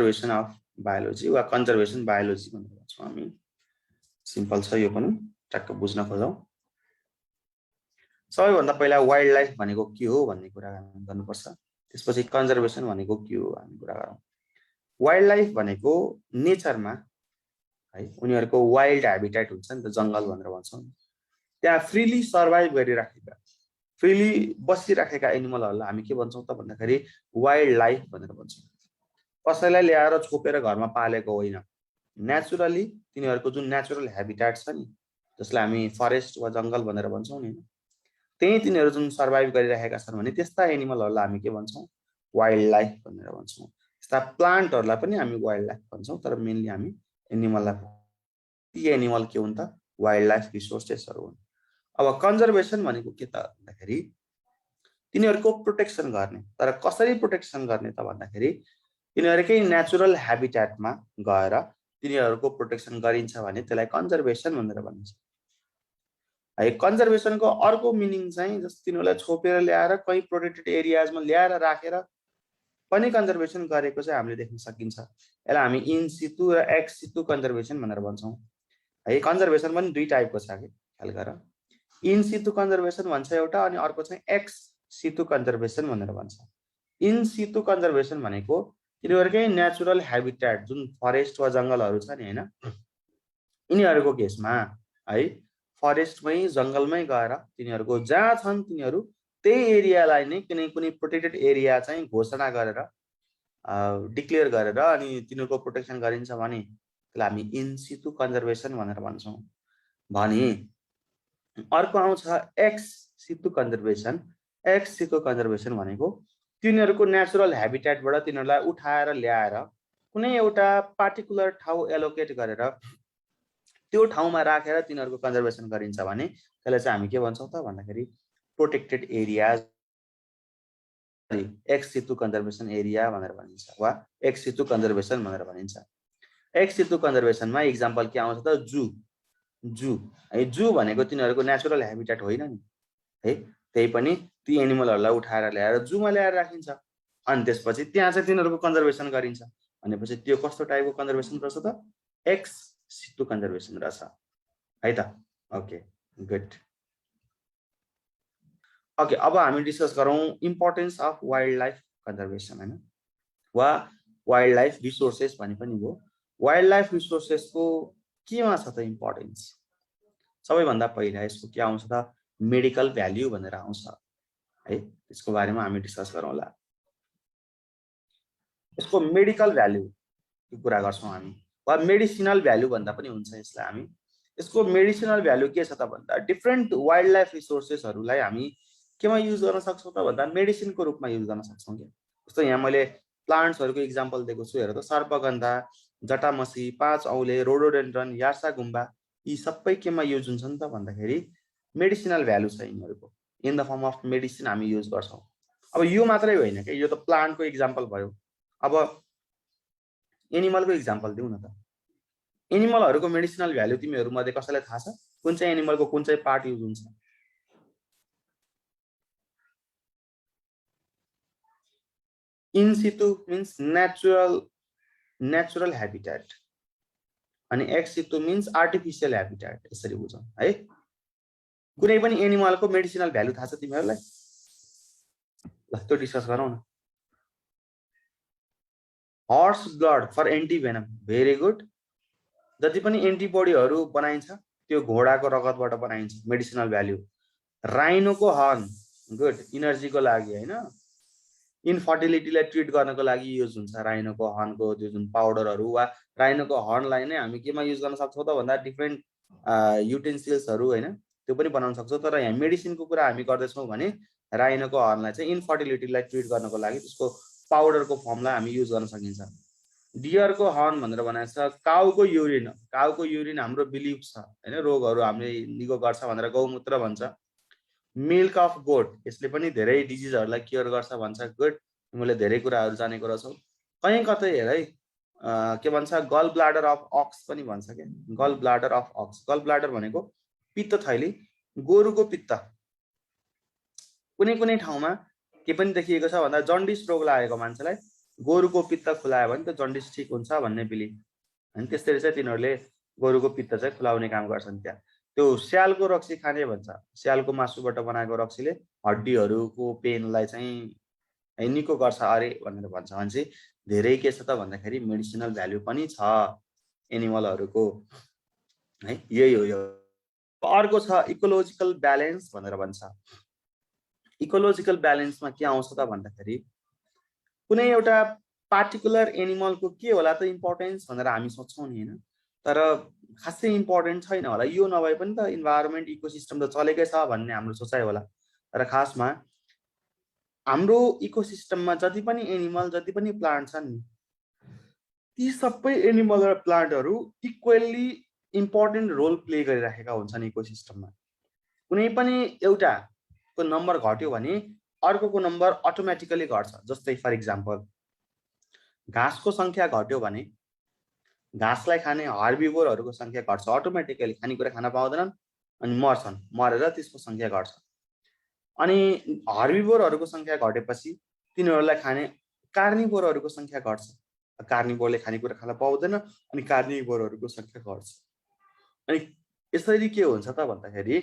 Conservation of biology वा conservation biology भनेर भन्छौँ हामी। सिम्पल छ यो पनि, टक्क बुझ्न खोजौँ। सबैभन्दा पहिला वाइल्ड लाइफ भनेको के हो भन्ने कुरा गर्नुपर्छ, त्यसपछि कन्जर्भेसन भनेको के हो भन्ने कुरा गरौँ। वाइल्ड लाइफ भनेको नेचरमा है उनीहरूको वाइल्ड ह्याबिटेट हुन्छ नि त, जङ्गल भनेर भन्छौँ, त्यहाँ फ्रीली सर्भाइभ गरिराखेका, फ्रीली बसिराखेका एनिमलहरूलाई हामी के भन्छौँ त भन्दाखेरि वाइल्ड लाइफ भनेर भन्छौँ। कसैलाई ल्याएर छोपेर घरमा पालेको होइन, नेचुरली तिनीहरूको जुन नेचुरल ह्याबिटेट छ नि, जसलाई हामी फरेस्ट वा जङ्गल भनेर भन्छौँ नि, त्यही तिनीहरू जुन सर्भाइभ गरिरहेका छन् भने त्यस्ता एनिमलहरूलाई हामी के भन्छौँ, वाइल्ड लाइफ भनेर भन्छौँ। त्यस्ता प्लान्टहरूलाई पनि हामी वाइल्ड लाइफ भन्छौँ, तर मेनली हामी एनिमललाई, ती एनिमल के हुन् त, वाइल्ड लाइफ रिसोर्सेसहरू हुन्। अब कन्जर्भेसन भनेको के त भन्दाखेरि तिनीहरूको प्रोटेक्सन गर्ने, तर कसरी प्रोटेक्सन गर्ने त भन्दाखेरि तिनीहरूकै नेचुरल ह्याबिटेटमा गएर तिनीहरूको प्रोटेक्सन गरिन्छ भने त्यसलाई कन्जर्भेसन भनेर भनिन्छ है। कन्जर्भेसनको अर्को मिनिङ चाहिँ जस्तो तिनीहरूलाई छोपेर ल्याएर कहीँ प्रोटेक्टेड एरियाजमा ल्याएर राखेर पनि कन्जर्भेसन गरेको चाहिँ हामीले देख्न सकिन्छ। यसलाई हामी इन सितु र एक्स सितु कन्जर्भेसन भनेर भन्छौँ है। कन्जर्भेसन पनि दुई टाइपको छ कि, ख्याल गर, इन सितु कन्जर्भेसन भन्छ एउटा, अनि अर्को चाहिँ एक्स सितु कन्जर्भेसन भनेर भन्छ। इन सितु कन्जर्भेसन भनेको तिनीहरूकै नेचुरल ह्याबिटेट जुन फरेस्ट वा जङ्गलहरू छ नि होइन, यिनीहरूको केसमा है फरेस्टमै जङ्गलमै गएर तिनीहरूको जहाँ छन् तिनीहरू त्यही एरियालाई नै कुनै प्रोटेक्टेड एरिया चाहिँ घोषणा गरेर डिक्लेयर गरेर अनि तिनीहरूको प्रोटेक्सन गरिन्छ भने त्यसलाई हामी इन सितु कन्जर्भेसन भनेर भन्छौँ। भने अर्को आउँछ x situ conservation. X situ conservation भनेको तिनीहरूको नेचुरल ह्याबिटेटबाट तिनीहरूलाई उठाएर ल्याएर कुनै एउटा पार्टिकुलर ठाउँ एलोकेट गरेर त्यो ठाउँमा राखेर तिनीहरूको कन्जर्भेसन गरिन्छ भने त्यसलाई चाहिँ हामी के भन्छौँ त भन्दाखेरि protected areas, ex situ conservation area भनेर भनिन्छ वा एक्स सितु कन्जर्भेसन भनेर भनिन्छ। एक्स सितु कन्जर्भेसनमा इक्जाम्पल के आउँछ त, जू है। जू भनेको तिनीहरूको नेचुरल ह्याबिटेट होइन नि है, त्यही पनि ती एनिमलहरूलाई उठाएर ल्याएर जूमा ल्याएर राखिन्छ अनि त्यसपछि त्यहाँ चाहिँ तिनीहरूको कन्जर्भेसन गरिन्छ भनेपछि त्यो कस्तो टाइपको कन्जर्भेसन रहेछ त, एक्स सितु कन्जर्भेसन रहेछ है त। Okay good. ओके अब हामी डिस्कस गरौँ importance of wild life conservation होइन, वा वाइल्ड लाइफ रिसोर्सेस भने पनि हो। वाइल्ड लाइफ रिसोर्सेसको केमा छ त इम्पोर्टेन्स? सबैभन्दा पहिला यसको के आउँछ त, मेडिकल भ्याल्यु भनेर आउँछ है, त्यसको बारेमा हामी डिस्कस गरौँला। यसको मेडिकल भ्याल्यु कुरा गर्छौँ हामी, वा मेडिसिनल भ्याल्यु भन्दा पनि हुन्छ यसलाई हामी। यसको मेडिसिनल भ्याल्यु के छ त भन्दा डिफ्रेन्ट वाइल्ड लाइफ रिसोर्सेसहरूलाई हामी केमा युज गर्न सक्छौँ त भन्दा मेडिसिनको रूपमा युज गर्न सक्छौँ क्या। जस्तो यहाँ मैले प्लान्ट्सहरूको इक्जाम्पल दिएको छु, हेर त, सर्पगन्धा, जटामसी, पाँच औले, रोडोडेन्ड्रन, यार्सा गुम्बा, यी सबै केमा युज हुन्छ नि त भन्दाखेरि मेडिसिनल भ्यालु छ यिनीहरूको, in the form of medicine हामी युज गर्छौँ। अब यो मात्रै होइन कि, यो त प्लान्टको इक्जाम्पल भयो। अब एनिमलको इक्जाम्पल दिउँ न त। एनिमलहरूको मेडिसिनल भ्यालु तिमीहरू मध्ये कसैलाई थाहा छ कुन चाहिँ एनिमलको कुन चाहिँ पार्ट युज हुन्छ? इन सितु मिन्स नेचुरल ह्याबिटेट अनि एक्स सितु मिन्स आर्टिफिसियल ह्याबिटेट, यसरी बुझौँ है। कुनै पनि एनिमलको मेडिसिनल भ्यालु थाहा छ तिमीहरूलाई? ल त्यो डिस्कस गरौँ न। Horse blood for antivenom, very good. जति पनि एन्टिबडीहरू बनाइन्छ त्यो घोडाको रगतबाट बनाइन्छ, मेडिसिनल भ्यालु। राइनोको हर्न, गुड, इनर्जीको लागि होइन, इनफर्टिलिटीलाई ट्रिट गर्नको लागि युज हुन्छ राइनोको हर्नको त्यो जुन पाउडरहरू, वा राइनोको हर्नलाई नै हामी केमा युज गर्न सक्छौँ त भन्दा डिफ्रेन्ट युटेन्सिल्सहरू होइन त्यो पनि बनाउन सक्छौँ। तर यहाँ मेडिसिनको कुरा हामी गर्दैछौँ भने राइनोको हर्नलाई चाहिँ इनफर्टिलिटीलाई ट्रिट गर्नको लागि त्यसको पाउडरको फर्मलाई हामी युज गर्न सकिन्छ। डियरको हर्न भनेर बनाएको छ। काउको युरिन हाम्रो बिलिभ छ होइन, रोगहरू हामीले निको गर्छ भनेर गौमूत्र भन्छ। मिल्क अफ गोट, यसले पनि धेरै डिजिजहरूलाई क्योर गर्छ भन्छ, गुड, तिमीले धेरै कुराहरू जानेको रहेछौ। कहीँ कतै हेर है के भन्छ, गल ब्लाडर अफ अक्स पनि भन्छ क्या, गल ब्लाडर अफ अक्स। गल ब्लाडर भनेको पित्त थैली, गोरुको पित्त। कुनै ठाउँमा के पनि देखिएको छ भन्दा जन्डिस रोग लागेको मान्छेलाई गोरुको पित्त खुलायो भने त जन्डिस ठिक हुन्छ भन्ने बिलिभ। अनि त्यसरी चाहिँ तिनीहरूले गोरुको पित्त चाहिँ खुलाउने काम गर्छन्। त्यहाँ त्यो स्यालको रक्सी खाने भन्छ, स्यालको मासुबाट बनाएको रक्सीले हड्डीहरूको पेनलाई चाहिँ निको गर्छ अरे भनेर भन्छ भने चाहिँ धेरै के छ त भन्दाखेरि मेडिसिनल भ्याल्यु पनि छ एनिमलहरूको है। यही हो यो। अर्को छ इकोलोजिकल ब्यालेन्स भनेर भन्छ। इकोलोजिकल ब्यालेन्समा के आउँछ त भन्दाखेरि कुनै एउटा पार्टिकुलर एनिमलको के होला त इम्पोर्टेन्स भनेर हामी सोच्छौँ नि हैन, तर खासै इम्पोर्टेन्ट छैन होला। यो नभए पनि त इन्भाइरोमेन्ट इकोसिस्टम त चलेकै छ भन्ने हाम्रो सोचाइ होला। तर खासमा हाम्रो इकोसिस्टममा जति पनि एनिमल जति पनि प्लान्ट छन् नि, ती सबै एनिमल र प्लान्टहरू इक्वली इम्पोर्टेन्ट रोल प्ले गरिराखेका हुन्छन् इकोसिस्टममा। कुनै पनि एउटाको नम्बर घट्यो भने अर्कोको नम्बर अटोमेटिकली घट्छ। जस्तै फर इक्जाम्पल घाँसको सङ्ख्या घट्यो भने घाँसलाई खाने हर्बिभोरहरूको सङ्ख्या घट्छ अटोमेटिकली। खानेकुरा खान पाउँदैनन् अनि मर्छन्, मरेर त्यसको सङ्ख्या घट्छ। अनि हर्बिभोरहरूको सङ्ख्या घटेपछि तिनीहरूलाई खाने कार्निभोरहरूको सङ्ख्या घट्छ। कार्निभोरले खानेकुरा खान पाउँदैन अनि कार्निभोरहरूको सङ्ख्या घट्छ। अनि यसरी के हुन्छ त भन्दाखेरि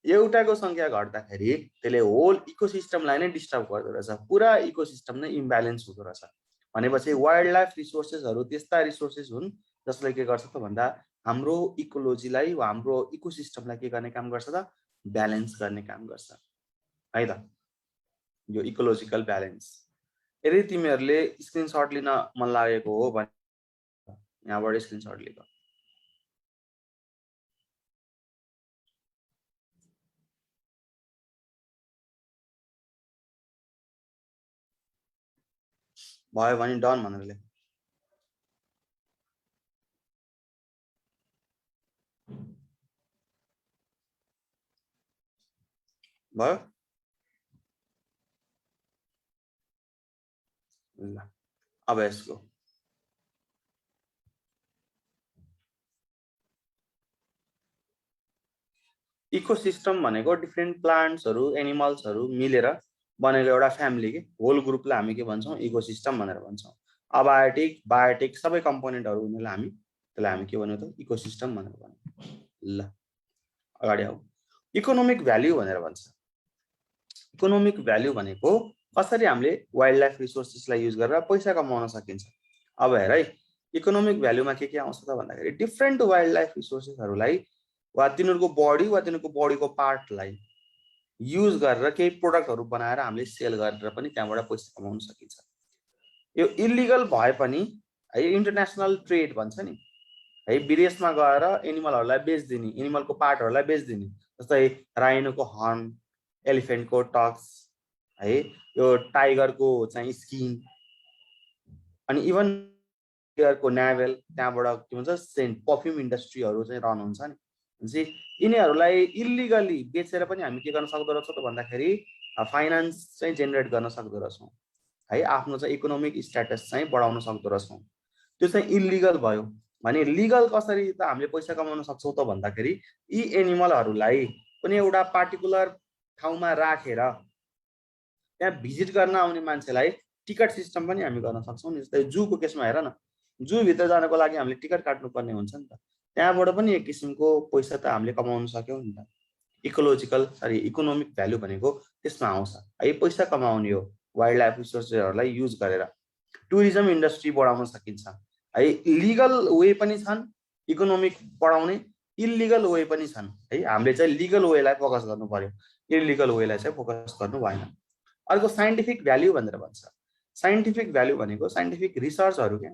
एउटाको सङ्ख्या घट्दाखेरि त्यसले होल इकोसिस्टमलाई नै डिस्टर्ब गर्दो रहेछ, पुरा इकोसिस्टम नै इम्ब्यालेन्स हुँदो रहेछ। भनेपछि वाइल्ड लाइफ रिसोर्सेसहरू त्यस्ता रिसोर्सेस हुन् जसले के गर्छ त भन्दा हाम्रो इकोलोजीलाई वा हाम्रो इकोसिस्टमलाई के गर्ने काम गर्छ त ब्यालेन्स गर्ने काम गर्छ है त, यो इकोलोजिकल ब्यालेन्स। यदि तिमीहरूले स्क्रिनसट लिन मन लागेको हो भने यहाँबाट स्क्रिनसट लिएको भयो भने डन भनेर ले। भयो ल। अब यसको इकोसिस्टम भनेको डिफ्रेन्ट प्लान्ट्सहरू एनिमल्सहरू मिलेर बनेको एउटा फ्यामिली के होल ग्रुपलाई हामी के भन्छौँ इकोसिस्टम भनेर भन्छौँ। अबायोटिक बायोटिक सबै कम्पोनेन्टहरू हुनेलाई हामी त्यसलाई हामी के भन्यौँ त इकोसिस्टम भनेर भन्छौँ। ल अगाडि आऊ। इकोनोमिक भ्याल्यु भनेर भन्छ। इकोनोमिक भ्याल्यु भनेको कसरी हामीले वाइल्ड लाइफ रिसोर्सेसलाई युज गरेर पैसा कमाउन सकिन्छ। अब हेर है, इकोनोमिक भ्याल्युमा के आउँछ त भन्दाखेरि डिफ्रेन्ट वाइल्ड लाइफ रिसोर्सेसहरूलाई वा तिनीहरूको बडी वा तिनीहरूको बडीको पार्टलाई युज गरेर केही प्रोडक्टहरू बनाएर हामीले सेल गरेर पनि त्यहाँबाट पैसा कमाउन सकिन्छ। यो इलिगल भए पनि है इन्टरनेसनल ट्रेड भन्छ नि है, विदेशमा गएर एनिमलहरूलाई बेच्दिने, एनिमलको पार्टहरूलाई बेच्दिने। जस्तै राइनोको हर्न, एलिफेन्टको टक्स है, यो टाइगरको चाहिँ स्किन, अनि इभन टाइगरको न्याभल, त्यहाँबाट के भन्छ सेन्ट पर्फ्युम इन्डस्ट्रीहरू चाहिँ रन हुन्छ नि। भनेपछि यिनीहरूलाई इलिगली बेचेर पनि हामी के गर्न सक्दो रहेछौँ त भन्दाखेरि फाइनेन्स चाहिँ जेनेरेट गर्न सक्दो रहेछौँ है, आफ्नो चाहिँ इकोनोमिक स्ट्याटस चाहिँ बढाउन सक्दो रहेछौँ। त्यो चाहिँ इलिगल भयो भने लिगल कसरी त हामीले पैसा कमाउन सक्छौँ त भन्दाखेरि यी एनिमलहरूलाई कुनै एउटा पार्टिकुलर ठाउँमा राखेर त्यहाँ भिजिट गर्न आउने मान्छेलाई टिकट सिस्टम पनि हामी गर्न सक्छौँ नि। जस्तै जूको केसमा हेर न, जूभित्र जानको लागि हामीले टिकट काट्नुपर्ने हुन्छ नि त, त्यहाँबाट पनि एक किसिमको पैसा त हामीले कमाउन सक्यौँ नि त। इकोनोमिक भ्याल्यु भनेको त्यसमा आउँछ है, पैसा कमाउने हो वाइल्ड लाइफ रिसोर्सेसहरूलाई युज गरेर। टुरिज्म इन्डस्ट्री बढाउन सकिन्छ है, लिगल वे पनि छन् इकोनोमिक बढाउने, इलिगल वे पनि छन् है। हामीले चाहिँ लिगल वेलाई फोकस गर्नु पर्यो, इलिगल वेलाई चाहिँ फोकस गर्नु भएन। अर्को साइन्टिफिक भ्याल्यु भनेर भन्छ। साइन्टिफिक भ्याल्यु भनेको साइन्टिफिक रिसर्चहरू क्या।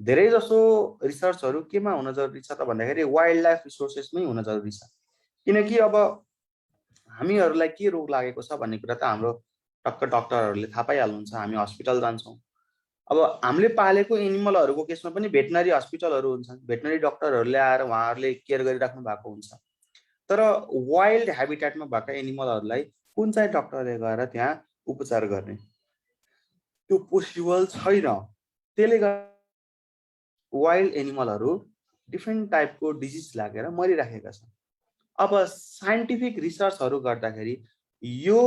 धेरै जसो रिसर्चहरू केमा हुन जरुरी छ त भन्दाखेरि वाइल्ड लाइफ रिसोर्सेसमै हुन जरुरी छ। किनकि अब हामीहरूलाई के रोग लागेको छ भन्ने कुरा त हाम्रो टक्क डक्टरहरूले थाहा पाइहाल्नुहुन्छ। हामी हस्पिटल जान्छौँ, अब हामीले पालेको एनिमलहरूको केसमा पनि भेटनरी हस्पिटलहरू हुन्छन्, भेटनरी डक्टरहरूले आएर उहाँहरूले केयर गरिराख्नु भएको हुन्छ। तर वाइल्ड ह्याबिटेटमा भएका एनिमलहरूलाई कुन चाहिँ डक्टरले गएर त्यहाँ उपचार गर्ने त्यो पोसिबल छैन। त्यसले गर्दा वाइल्ड एनिमलहरू डिफ्रेन्ट टाइपको डिजिज लागेर मरिराखेका छन्। अब साइन्टिफिक रिसर्चहरू गर्दाखेरि यो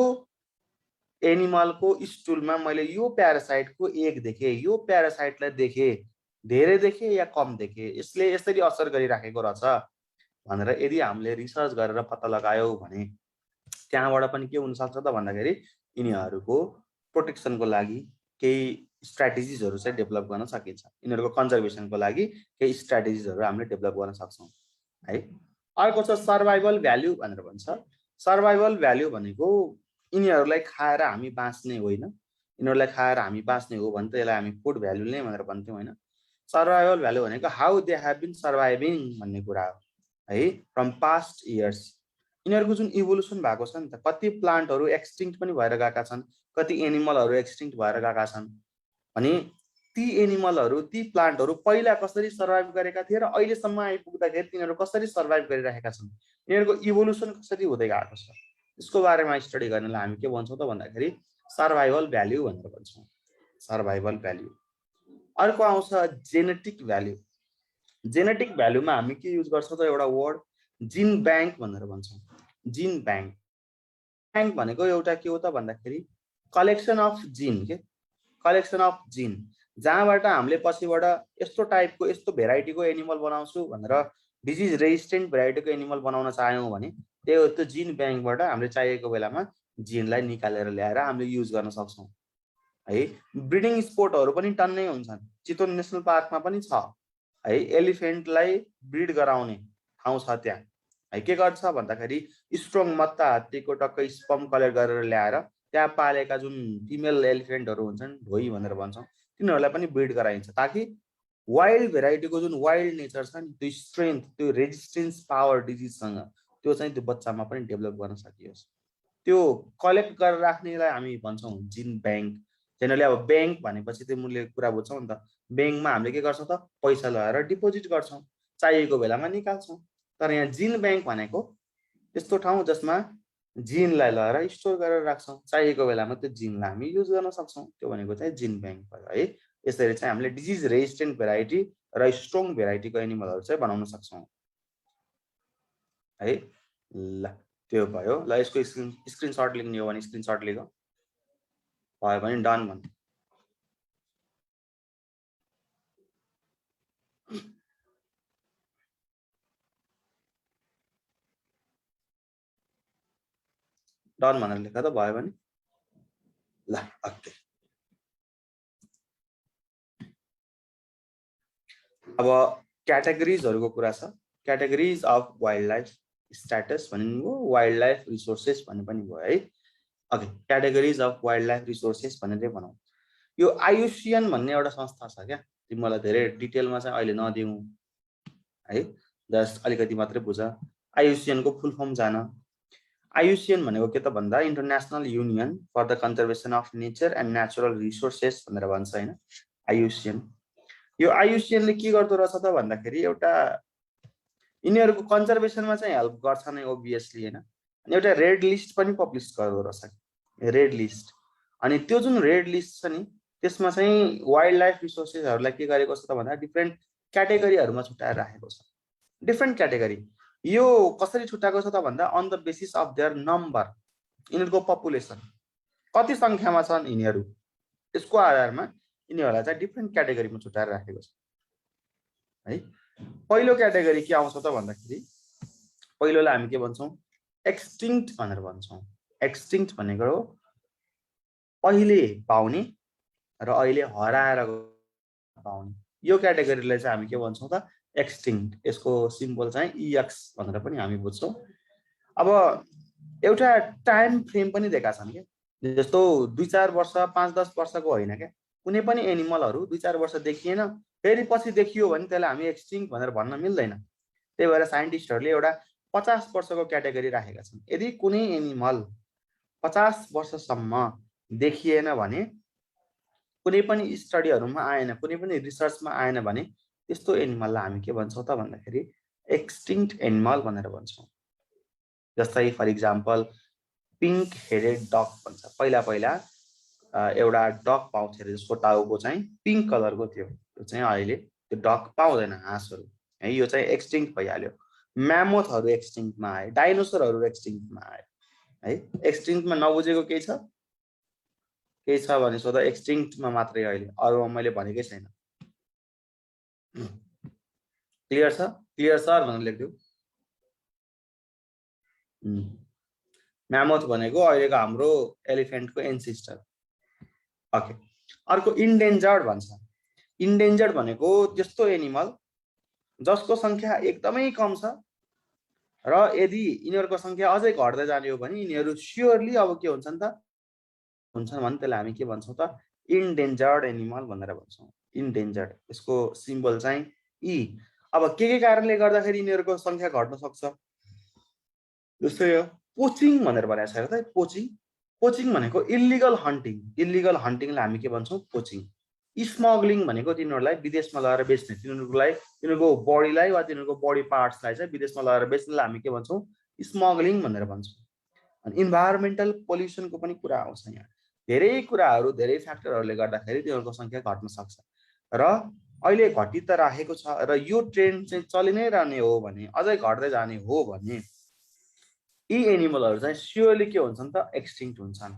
एनिमलको स्टुलमा मैले यो प्यारासाइटको एक देखेँ, यो प्यारासाइटलाई देखेँ, धेरै देखेँ या कम देखेँ, यसले यसरी असर गरिराखेको रहेछ भनेर यदि हामीले रिसर्च गरेर पत्ता लगायौँ भने त्यहाँबाट पनि के हुनसक्छ त भन्दाखेरि यिनीहरूको प्रोटेक्सनको लागि केही स्ट्राटेजिजहरू चाहिँ डेभलप गर्न सकिन्छ। यिनीहरूको कन्जर्भेसनको लागि केही स्ट्राटेजिजहरू हामीले डेभलप गर्न सक्छौँ है। अर्को छ सर्भाइभल भ्याल्यु भनेर भन्छ। सर्भाइभल भ्याल्यु भनेको यिनीहरूलाई खाएर हामी बाँच्ने होइन, यिनीहरूलाई खाएर हामी बाँच्ने हो भने त यसलाई हामी फुड भ्याल्यु नै भनेर भन्थ्यौँ होइन। सर्भाइभल भ्याल्यु भनेको how they have been surviving भन्ने कुरा हो है, फ्रम पास्ट इयर्स। यिनीहरूको जुन इभोल्युसन भएको छ नि त, कति प्लान्टहरू एक्सटिङ्क्ट पनि भएर गएका छन्, कति एनिमलहरू एक्सटिङ्क्ट भएर गएका छन् अनि ती एनिमलहरू ती प्लान्टहरू पहिला कसरी सर्भाइभ गरेका थिए र अहिलेसम्म आइपुग्दाखेरि तिनीहरू कसरी सर्भाइभ गरिरहेका छन्, यिनीहरूको इभोल्युसन कसरी हुँदै गएको छ, यसको बारेमा स्टडी गर्नलाई हामी के भन्छौँ त भन्दाखेरि सर्भाइभल भ्याल्यु भनेर भन्छौँ। Survival value. अर्को आउँछ जेनेटिक भ्याल्यु। जेनेटिक भ्याल्युमा हामी के युज गर्छौँ त एउटा वर्ड जिन ब्याङ्क भनेर भन्छौँ। जिन ब्याङ्क। ब्याङ्क भनेको एउटा के हो त भन्दाखेरि कलेक्सन अफ जिन के, कलेक्सन अफ जिन, जहाँबाट हामीले पछिबाट यस्तो टाइपको यस्तो भेराइटीको एनिमल बनाउँछु भनेर डिजिज रेजिस्टेन्ट भेराइटीको एनिमल बनाउन चाह्यौँ भने त्यो जिन ब्याङ्कबाट हामीले चाहिएको बेलामा जिनलाई निकालेर ल्याएर हामीले युज गर्न सक्छौँ है। ब्रिडिङ स्पोटहरू पनि टन्नै हुन्छन्। चितवन नेसनल पार्कमा पनि छ है, एलिफेन्टलाई ब्रिड गराउने ठाउँ छ त्यहाँ है। के गर्छ भन्दाखेरि स्ट्रङ मत्ता हात्तीको टक्कै स्पर्म कलेक्ट गरेर ल्याएर त्यहाँ पालेका जुन फिमेल एलिफेन्टहरू हुन्छन्, ढोई भनेर भन्छौँ, तिनीहरूलाई पनि ब्रिड गराइन्छ ताकि वाइल्ड भेराइटीको जुन वाइल्ड नेचर छ नि, त्यो स्ट्रेन्थ, त्यो रेजिस्टेन्स पावर डिजिजसँग त्यो चाहिँ त्यो बच्चामा पनि डेभलप गर्न सकियोस्। त्यो कलेक्ट गरेर राख्नेलाई हामी भन्छौँ जिन ब्याङ्क। जेनरली अब ब्याङ्क भनेपछि त्यो मूल्य कुरा बुझ्छौँ नि त, ब्याङ्कमा हामीले के गर्छौँ त पैसा लगाएर डिपोजिट गर्छौँ, चाहिएको बेलामा निकाल्छौँ। तर यहाँ जिन ब्याङ्क भनेको त्यस्तो ठाउँ जसमा जिनलाई लगाएर स्टोर गरेर राख्छौँ, चाहिएको बेलामा त्यो जिनलाई हामी युज गर्न सक्छौँ, त्यो भनेको चाहिँ जिन ब्याङ्क भयो है। यसरी चाहिँ हामीले डिजिज रेजिस्टेन्ट भेराइटी र स्ट्रङ भेराइटीको एनिमलहरू चाहिँ बनाउन सक्छौँ है। ल त्यो भयो। ल यसको स्क्रिनसट लिने हो भने स्क्रिनसट लिएको भयो भने डन भन्नु। डन भनेर लेख त भयो भने। ल ओके। अब क्याटेगोरिजहरूको कुरा छ। Categories of wild life status भन्ने भयो, वाइल्ड लाइफ रिसोर्सेस भन्ने पनि भयो है। Okay, categories of wildlife resources भनेर भनौँ। यो आयुसिएन भन्ने एउटा संस्था छ क्या, तिमीलाई धेरै डिटेलमा चाहिँ अहिले नदिउँ है, जस्ट अलिकति मात्रै बुझ। आयुसिएनको फुल फर्म जान। आयुसिएन भनेको के त भन्दा international union for the conservation of nature and natural resources भनेर भन्छ होइन, आयुसिएन। यो आयुसिएनले के गर्दो रहेछ त भन्दाखेरि एउटा यिनीहरूको कन्जर्भेसनमा चाहिँ हेल्प गर्छ नै ओभियसली होइन, अनि एउटा रेड लिस्ट पनि पब्लिस गर्दो रहेछ, रेड लिस्ट। अनि त्यो जुन रेड लिस्ट छ नि त्यसमा चाहिँ वाइल्ड लाइफ रिसोर्सेसहरूलाई के गरेको छ त भन्दा डिफ्रेन्ट क्याटेगोरीहरूमा छुट्याएर राखेको छ। डिफ्रेन्ट क्याटेगोरी यो कसरी छुट्याएको छ त भन्दा on the basis of their number, यिनीहरूको पपुलेसन कति सङ्ख्यामा छन् यिनीहरू, यसको आधारमा यिनीहरूलाई चाहिँ डिफ्रेन्ट क्याटेगोरीमा छुट्याएर राखेको छ है। पहिलो क्याटेगोरी के आउँछ त भन्दाखेरि पहिलोलाई हामी के भन्छौँ एक्सटिङ्क्ट भनेर भन्छौँ। एक्सटिङ्क्ट भनेको पहिले पाउने र अहिले हराएर पाउने, यो क्याटेगोरीलाई चाहिँ हामी के भन्छौँ त एक्सटिङ्क्ट। यसको सिम्बल चाहिँ EX भनेर पनि हामी बुझ्छौँ। अब एउटा टाइम फ्रेम पनि दिएका छन् क्या, जस्तो 2-4 वर्ष 5-10 वर्षको होइन क्या, कुनै पनि एनिमलहरू 2-4 वर्ष देखिएन फेरि पछि देखियो भने त्यसलाई हामी एक्सटिङ्क्ट भनेर भन्न मिल्दैन। त्यही भएर साइन्टिस्टहरूले एउटा 50 वर्षको क्याटेगोरी राखेका छन्। यदि कुनै एनिमल 50 वर्षसम्म देखिएन भने, कुनै पनि स्टडीहरूमा आएन, कुनै पनि रिसर्चमा आएन भने त्यस्तो एनिमललाई हामी के भन्छौँ त भन्दाखेरि एक्सटिङ्क्ट एनिमल भनेर भन्छौँ। जस्तै for example pink headed duck भन्छ। पहिला पहिला एउटा डक पाउँथ्यो अरे जसको टाउको चाहिँ पिङ्क कलरको थियो, त्यो चाहिँ अहिले त्यो डक पाउँदैन, हाँसहरू है, यो चाहिँ एक्सटिङ्क्ट भइहाल्यो। म्यामोथहरू एक्सटिङ्क्टमा आए, डाइनोसरहरू एक्सटिङ्क्टमा आए है। एक्सटिङ्क्टमा नबुझेको केही छ? केही छ भने सोध, एक्सटिङ्क्टमा मात्रै अहिले, अरूमा मैले भनेकै छैन। क्लियर छ? क्लियर सर भनेर लेख्दिउ। म्यामथ भनेको अहिलेको हाम्रो एलिफेन्टको एन्सिस्टर। ओके, अर्को इन्डेन्जर्ड भन्छ। इन्डेन्जर्ड भनेको त्यस्तो एनिमल जसको संख्या एकदमै कम छ र यदि यिनीहरूको संख्या अझै घट्दै जाने हो भने यिनीहरू स्योरली अब के हुन्छन् त, हुन्छन् भने त्यसलाई हामी के भन्छौँ त, इन्डेन्जर्ड एनिमल भनेर भन्छौँ। इन्डेन्जर्ड, यसको सिम्बल चाहिँ ई। अब के कारणले गर्दाखेरि यिनीहरूको संख्या घट्न सक्छ, जस्तै यो पोचिङ भनेर भनेको छ त। पोचिङ, पोचिङ भनेको इल्लिगल हन्टिङ। इल्लिगल हन्टिङलाई हामी के भन्छौँ, पोचिङ। स्मग्लिङ भनेको तिनीहरूलाई विदेशमा लगेर बेच्ने, तिनीहरूको बडीलाई वा तिनीहरूको बडी पार्ट्सलाई चाहिँ विदेशमा लगेर बेच्नलाई हामी के भन्छौँ, स्मग्लिङ भनेर भन्छौँ। अनि इन्भाइरोमेन्टल पोल्युसनको पनि कुरा आउँछ यहाँ। धेरै कुराहरू, धेरै फ्याक्टरहरूले गर्दाखेरि तिनीहरूको संख्या घट्न सक्छ र अहिले घटि त राखेको छ र यो ट्रेन्ड चाहिँ चलि नै रहने हो भने, अझै घट्दै जाने हो भने यी एनिमलहरू चाहिँ स्योरली के हुन्छन् त, एक्सटिङ्क्ट हुन्छन्।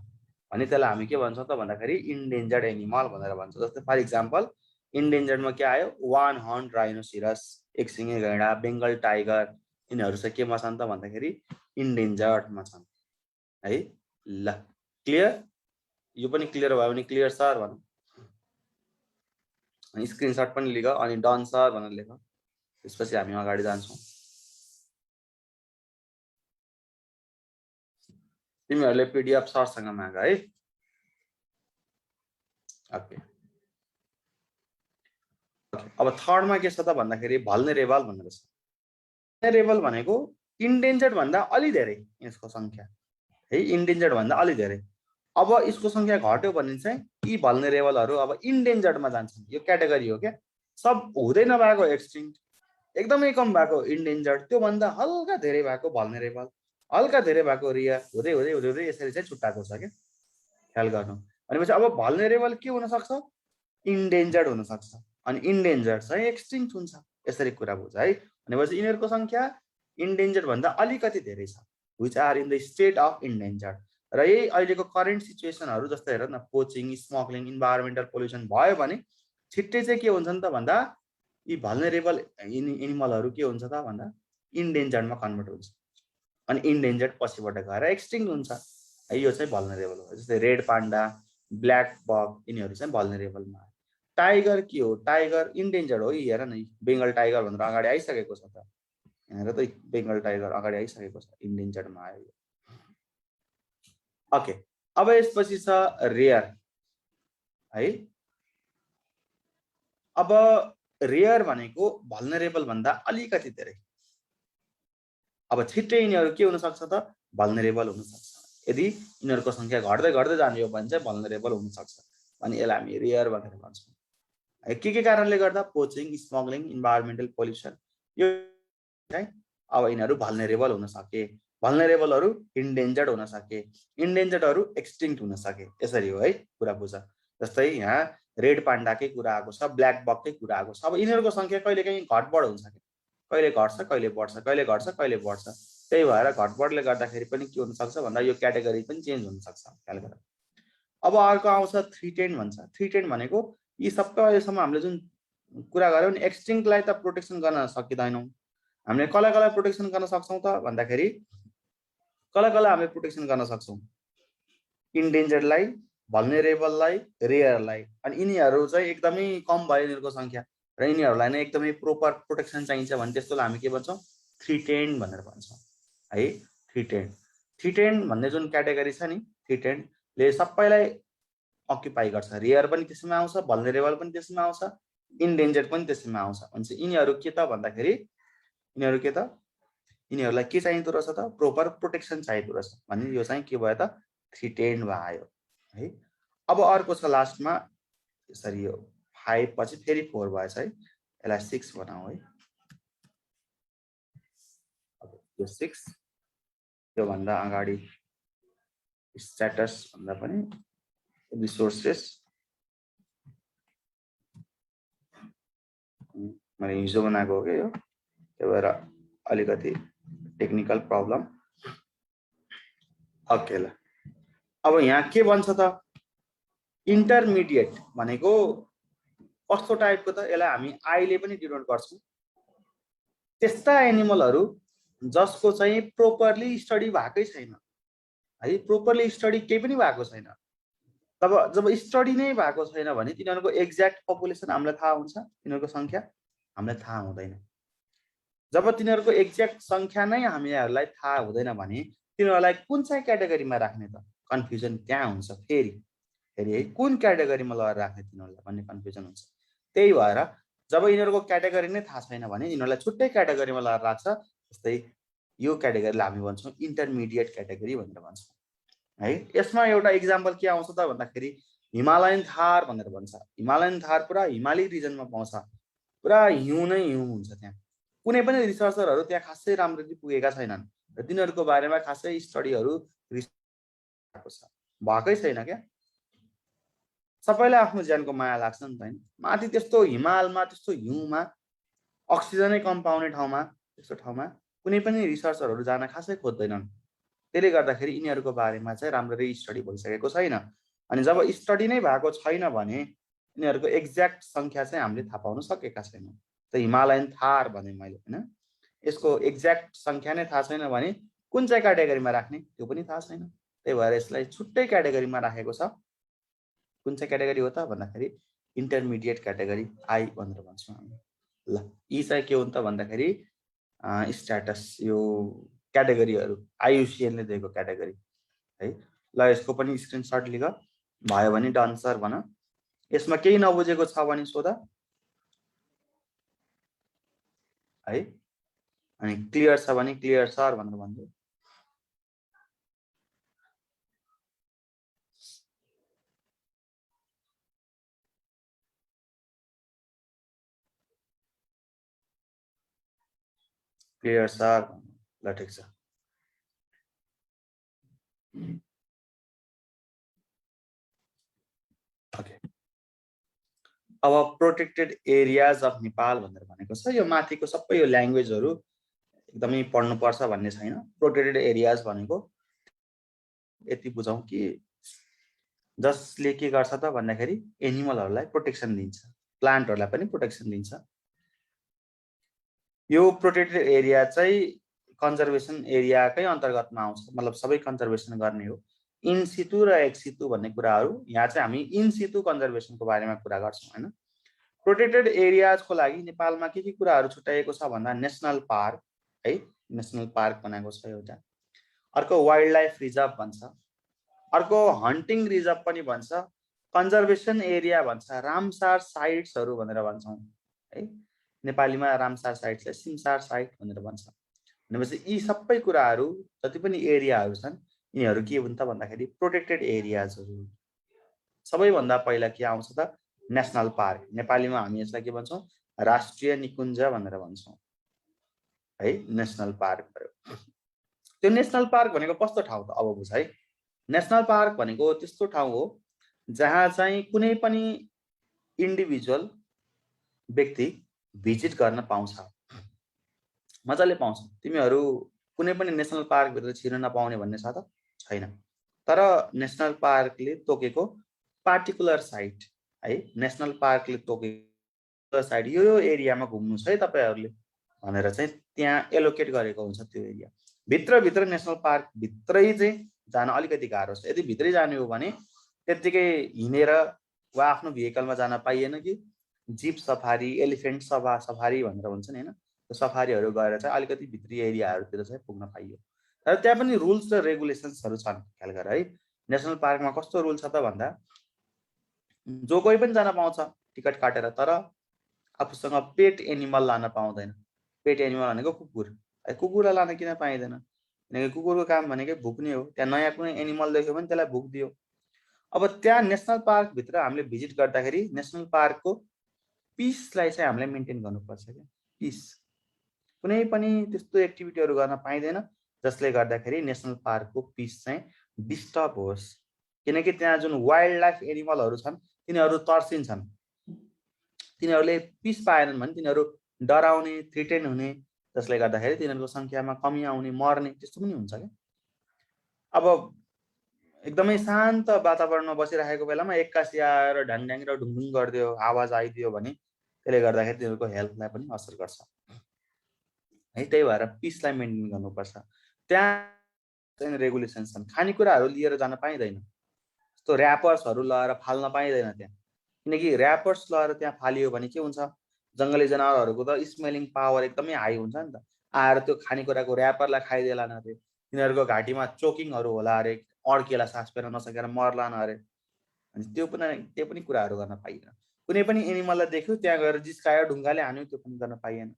अनि त्यसलाई हामी के भन्छौँ त भन्दाखेरि इन्डेन्जर्ड एनिमल भनेर भन्छौँ। जस्तै फर इक्जाम्पल इन्डेन्जर्डमा के आयो, वान हर्न राइनोसिरस, एक सिङे गैँडा, बेङ्गल टाइगर, यिनीहरू चाहिँ केमा छन् त भन्दाखेरि इन्डेन्जर्डमा छन् है। ल क्लियर? यो पनि क्लियर भयो भने क्लियर सर भन, अनि स्क्रिनसट पनि लेख, अनि डन सर भनेर लेख। त्यसपछि हामी अगाडि जान्छौँ। तिमीहरूले पिडिएफ सरसँग माग है। ओके, अब थर्डमा के छ त भन्दाखेरि भल्नरेबल भनेर छ। भल्नरेबल भनेको इन्डेन्जर्ड भन्दा अलि धेरै यसको संख्या है, इन्डेन्जर्ड भन्दा अलि धेरै। अब यसको संख्या घट्यो भने चाहिँ यी भल्नरेबलहरू अब इन्डेन्जर्डमा जान्छन्। यो क्याटेगोरी हो क्या, सब हुँदै नभएको एक्सटिङ्क्ट, एकदमै कम भएको इन्डेन्जर्ड, त्योभन्दा हल्का धेरै भएको भल्नरेबल, हल्का धेरै भएको रियर, हुँदै हुँदै हुँदै हुँदै यसरी चाहिँ छुट्टाएको छ क्या, ख्याल गर्नु। भनेपछि अब भल्नरेबल के हुनसक्छ, इन्डेन्जर्ड हुनसक्छ, अनि इन्डेन्जर्ड चाहिँ एक्सटिङ्क्ट हुन्छ, यसरी कुरा बुझ है। भनेपछि यिनीहरूको संख्या इन्डेन्जर्ड भन्दा अलिकति धेरै छ, which are in the state of endangered. र यही अहिलेको करेन्ट सिचुएसनहरू जस्तै हेर न, पोचिङ, स्मग्लिङ, इन्भाइरोमेन्टल पोल्युसन भयो भने छिट्टै चाहिँ के हुन्छन् त भन्दा यी भल्नरेबल एनिमलहरू के हुन्छ त भन्दा इन्डेन्जर्डमा कन्भर्ट हुन्छ, अनि इन्डेन्जर्ड पछिबाट गएर एक्सटिङ्क्ट हुन्छ है। यो चाहिँ भल्नरेबल हो। जस्तै रेड पान्डा, ब्ल्याक बक, यिनीहरू चाहिँ भल्नरेबलमा। टाइगर के हो, टाइगर इन्डेन्जर्ड हो। हेर न, बेङ्गल टाइगर भनेर अगाडि आइसकेको छ त, हेर त बेङ्गल टाइगर अगाडि आइसकेको छ, इन्डेन्जर्डमा आयो। ओके, अब यसपछि छ रेयर है। अब रेयर भनेको भल्नरेबल भन्दा अलिकति धेरै। अब छिट्टै यिनीहरू के हुन सक्छ त, भल्नरेबल हुन सक्छ। यदि यिनीहरूको संख्या घट्दै घट्दै जाने हो भने चाहिँ भल्नरेबल हुन सक्छ, अनि यसलाई हामी रेयर भनेर भन्छौँ। के कारणले गर्दा, पोचिङ, स्मग्लिङ, इन्भाइरोमेन्टल पोल्युसन, यो चाहिँ अब यिनीहरू भल्नरेबल हुन सके, भल्नरेबलहरू इन्डेन्जर्ड हुन सके, इन्डेन्जर्डहरू एक्सटिङ्क्ट हुन सके, यसरी हो है कुरा बुझ। जस्तै यहाँ रेड पान्डाकै कुरा आएको छ, ब्ल्याक बककै कुरा आएको छ। अब यिनीहरूको संख्या कहिले काहीँ घटबड हुन्छ कि, कहिले घट्छ कहिले बढ्छ, कहिले घट्छ कहिले बढ्छ। त्यही भएर घटबडले गर्दाखेरि पनि के हुनसक्छ भन्दा यो क्याटेगोरी पनि चेन्ज हुनसक्छ, ख्याल गर। अब अर्को आउँछ थ्रिटेन भन्छ। थ्रिटेन भनेको यी सबै अहिलेसम्म हामीले जुन कुरा गऱ्यौँ नि, एक्सटिङ्क्टलाई त प्रोटेक्सन गर्न सकिँदैनौँ, हामीले कसलाई कसलाई प्रोटेक्सन गर्न सक्छौँ त भन्दाखेरि कसलाई कसलाई हामीले प्रोटेक्सन गर्न सक्छौँ, इन्डेन्जर्डलाई, भल्नरेबललाई, रेयरलाई। अनि यिनीहरू चाहिँ एकदमै कम भयो यिनीहरूको संख्या, र यिनीहरूलाई नै एकदमै प्रोपर प्रोटेक्सन चाहिन्छ भने त्यस्तोलाई हामी के भन्छौँ, थ्रिटेन भनेर भन्छौँ है। थ्रिटेन, थ्रिटेन भन्ने जुन क्याटेगोरी छ नि, थ्रिटेनले सबैलाई अक्युपाई गर्छ। रेयर पनि त्यसमा आउँछ, भल्नरेबल पनि त्यसमा आउँछ, इन्डेन्जर्ड पनि त्यसमा आउँछ। भनेपछि यिनीहरू के त भन्दाखेरि यिनीहरू के त, यिनीहरूलाई के चाहिँदो रहेछ त, प्रोपर प्रोटेक्सन चाहिँदो रहेछ भने यो चाहिँ के भयो त, थ्रिटेनमा आयो है। अब अर्को छ लास्टमा यसरी, यो 5 पछि फेरि 4 भएछ है, यसलाई 6 बनाऊ है। अब यो 6, त्योभन्दा अगाडि स्ट्याटस भन्दा पनि रिसोर्सेस, मैले हिजो बनाएको हो क्या यो, त्यही भएर अलिकति टेक्निकल प्रब्लम। ओके, ल अब यहाँ के भन्छ त, इन्टरमिडिएट भनेको कस्तो टाइपको त, यसलाई हामी आईले पनि डिनोट गर्छौँ। त्यस्ता एनिमलहरू जसको चाहिँ प्रोपरली स्टडी भएकै छैन है, प्रोपरली स्टडी केही पनि भएको छैन। तब जब स्टडी नै भएको छैन भने तिनीहरूको एक्ज्याक्ट पपुलेसन हामीलाई थाहा हुन्छ, तिनीहरूको सङ्ख्या हामीलाई थाहा हुँदैन। जब तिनीहरूको एक्ज्याक्ट सङ्ख्या नै हामीहरूलाई थाहा हुँदैन भने तिनीहरूलाई कुन चाहिँ क्याटेगोरीमा राख्ने त, कन्फ्युजन त्यहाँ हुन्छ। फेरि है कुन क्याटेगोरीमा लगाएर राख्ने तिनीहरूलाई भन्ने कन्फ्युजन हुन्छ। त्यही भएर जब यिनीहरूको क्याटेगोरी नै थाहा छैन भने यिनीहरूलाई छुट्टै क्याटेगोरीमा लगाएर राख्छ। जस्तै यो क्याटेगोरीलाई हामी भन्छौँ इन्टरमिडिएट क्याटेगोरी भनेर भन्छौँ है। यसमा एउटा इक्जाम्पल के आउँछ त भन्दाखेरि हिमालयन थार भनेर भन्छ। हिमालयन थार पुरा हिमाली रिजनमा पाउँछ, पुरा हिउँ नै हिउँ हुन्छ त्यहाँ। कुनै पनि रिसर्चरहरू त्यहाँ खासै राम्ररी पुगेका छैनन् र तिनीहरूको बारेमा खासै स्टडीहरू भएकै छैन क्या। सबैलाई आफ्नो ज्यानको माया लाग्छ नि त हैन। माथि त्यस्तो हिमालमा त्यस्तो हिउँमा अक्सिजनै कम पाउने ठाउँमा त्यस्तो ठाउँमा कुनै पनि रिसर्चरहरू जान खासै खोज्दैनन्। त्यसले गर्दाखेरि यिनीहरूको बारेमा चाहिँ राम्ररी स्टडी भइसकेको छैन। अनि जब स्टडी नै भएको छैन भने यिनीहरूको एक्ज्याक्ट सङ्ख्या चाहिँ हामीले थाहा पाउन सकेका छैनौँ। त हिमालयन थार भने मैले हैन, यसको एक्ज्याक्ट सङ्ख्या नै थाहा छैन भने कुन चाहिँ क्याटेगोरीमा राख्ने त्यो पनि थाहा छैन। त्यही भएर यसलाई छुट्टै क्याटेगोरीमा राखेको छ। कुन चाहिँ क्याटेगोरी हो त भन्दाखेरि इन्टरमिडिएट क्याटेगोरी आई भनेर भन्छौँ हामी। ल यी चाहिँ के हुन् त भन्दाखेरि स्ट्याटस, यो क्याटेगोरीहरू आइयुसिएनले दिएको क्याटेगोरी है। ल यसको पनि स्क्रिनसट लिग, भयो भने डन सर भन। यसमा केही नबुझेको छ भने सोध है, अनि क्लियर छ भने क्लियर सर भनेर भन्नु। क्लियर सर, ल ठिक छ। ओके, अब प्रोटेक्टेड एरियाज अफ नेपाल भनेर भनेको छ। यो माथिको सबै यो ल्याङ्ग्वेजहरू एकदमै पढ्नुपर्छ भन्ने छैन। प्रोटेक्टेड एरियाज भनेको यति बुझौँ कि जसले के गर्छ त भन्दाखेरि एनिमलहरूलाई प्रोटेक्सन दिन्छ, प्लान्टहरूलाई पनि प्रोटेक्सन दिन्छ। यो प्रोटेक्टेड एरिया चाहिँ कन्जर्भेसन एरियाकै अन्तर्गतमा आउँछ, मतलब सबै कन्जर्भेसन गर्ने हो। इन सितु र एक्स सितु भन्ने कुराहरू, यहाँ चाहिँ हामी इन सितु कन्जर्भेसनको बारेमा कुरा गर्छौँ हैन। प्रोटेक्टेड एरियाजको लागि नेपालमा के कुराहरू छुट्याइएको छ भन्दा नेसनल पार्क है, नेसनल पार्क बनाएको छ एउटा। अर्को वाइल्ड लाइफ रिजर्भ भन्छ, अर्को हन्टिङ रिजर्भ पनि भन्छ, कन्जर्भेसन एरिया भन्छ, रामसार साइट्सहरू भनेर भन्छौँ है। नेपालीमा रामसार साइट्सलाई सिमसार साइट भनेर भन्छ। भनेपछि यी सबै कुराहरू जति पनि एरियाहरू छन् यिनीहरू के हुन् त भन्दाखेरि प्रोटेक्टेड एरियाजहरू। सबैभन्दा पहिला के आउँछ त नेसनल पार्क। नेपालीमा हामी यसलाई के भन्छौँ, राष्ट्रिय निकुञ्ज भनेर भन्छौँ है। नेसनल पार्क भयो। त्यो नेसनल पार्क भनेको कस्तो ठाउँ त अब बुझ है। नेसनल पार्क भनेको त्यस्तो ठाउँ हो जहाँ चाहिँ कुनै पनि इन्डिभिजुअल व्यक्ति भिजिट गर्न पाउँछ, मजाले पाउँछ। तिमीहरू कुनै पनि नेसनल पार्कभित्र छिर्न नपाउने भन्ने छ त छैन। तर नेसनल पार्कले तोकेको पार्टिकुलर साइट है, नेसनल पार्कले तोकेको साइट यो एरियामा घुम्नु छ है तपाईँहरूले भनेर चाहिँ त्यहाँ एलोकेट गरेको हुन्छ। त्यो एरिया भित्रभित्र नेसनल पार्क भित्रै चाहिँ जान अलिकति गाह्रो छ। यदि भित्रै जाने हो भने त्यत्तिकै हिँडेर वा आफ्नो भेहिकलमा जान पाइएन कि जिप सफारी, एलिफेन्ट सफारी भनेर हुन्छ नि हैन, त्यो सफारीहरू गएर चाहिँ अलिकति भित्री एरियाहरूतिर चाहिँ पुग्न पाइयो। तर त्यहाँ पनि रुल्स र रेगुलेसन्सहरू छन् ख्याल गर है। नेसनल पार्कमा कस्तो रुल छ त भन्दा जो कोही पनि जान पाउँछ टिकट काटेर, तर आफूसँग पेट एनिमल लान पाउँदैन। पेट एनिमल भनेको कुकुर, कुकुरलाई लान किन पाइँदैन? किनकि कुकुरको काम भनेकै भुक्ने हो। त्यहाँ नयाँ कुनै एनिमल देख्यो भने त्यसलाई भुक्दियो। अब त्यहाँ नेसनल पार्कभित्र हामीले भिजिट गर्दाखेरि नेसनल पार्कको पिसलाई चाहिँ हामीले मेन्टेन गर्नुपर्छ क्या। पिस, कुनै पनि त्यस्तो एक्टिभिटीहरू गर्न पाइँदैन जसले गर्दाखेरि नेसनल पार्कको पिस चाहिँ डिस्टर्ब होस्। किनकि त्यहाँ जुन वाइल्ड लाइफ एनिमलहरू छन् तिनीहरू तर्सिन्छन्। तिनीहरूले पिस पाएनन् भने तिनीहरू डराउने, थ्रिटेन हुने, जसले गर्दाखेरि तिनीहरूको सङ्ख्यामा कमी आउने, मर्ने त्यस्तो पनि हुन्छ क्या। अब एकदमै शान्त वातावरणमा बसिरहेको बेलामा एक्कासी आएर ढ्याङ र ढुङढुङ गरिदियो, आवाज आइदियो भने त्यसले गर्दाखेरि तिनीहरूको हेल्थलाई पनि असर गर्छ है। त्यही भएर पिसलाई मेन्टेन गर्नुपर्छ। त्यहाँ चाहिँ रेगुलेसन छन्, खानेकुराहरू लिएर जान पाइँदैन, यस्तो ऱ्यापर्सहरू लगाएर फाल्न पाइँदैन त्यहाँ, किनकि ऱ्यापर्स लगाएर त्यहाँ फालियो भने के हुन्छ, जङ्गली जनावरहरूको त स्मेलिङ पावर एकदमै हाई हुन्छ नि त, आएर त्यो खानेकुराको ऱ्यापरलाई खाइदिएलान् अरे, तिनीहरूको घाँटीमा चोकिङहरू होला अरे, अड्केला सास फेर्न नसकेर मर्लान् अरे। अनि त्यो पनि कुराहरू गर्न पाइएन। कुनै पनि एनिमललाई देख्यो त्यहाँ गएर जिस्कायो, ढुङ्गाले हान्यो, त्यो पनि गर्न पाइएन।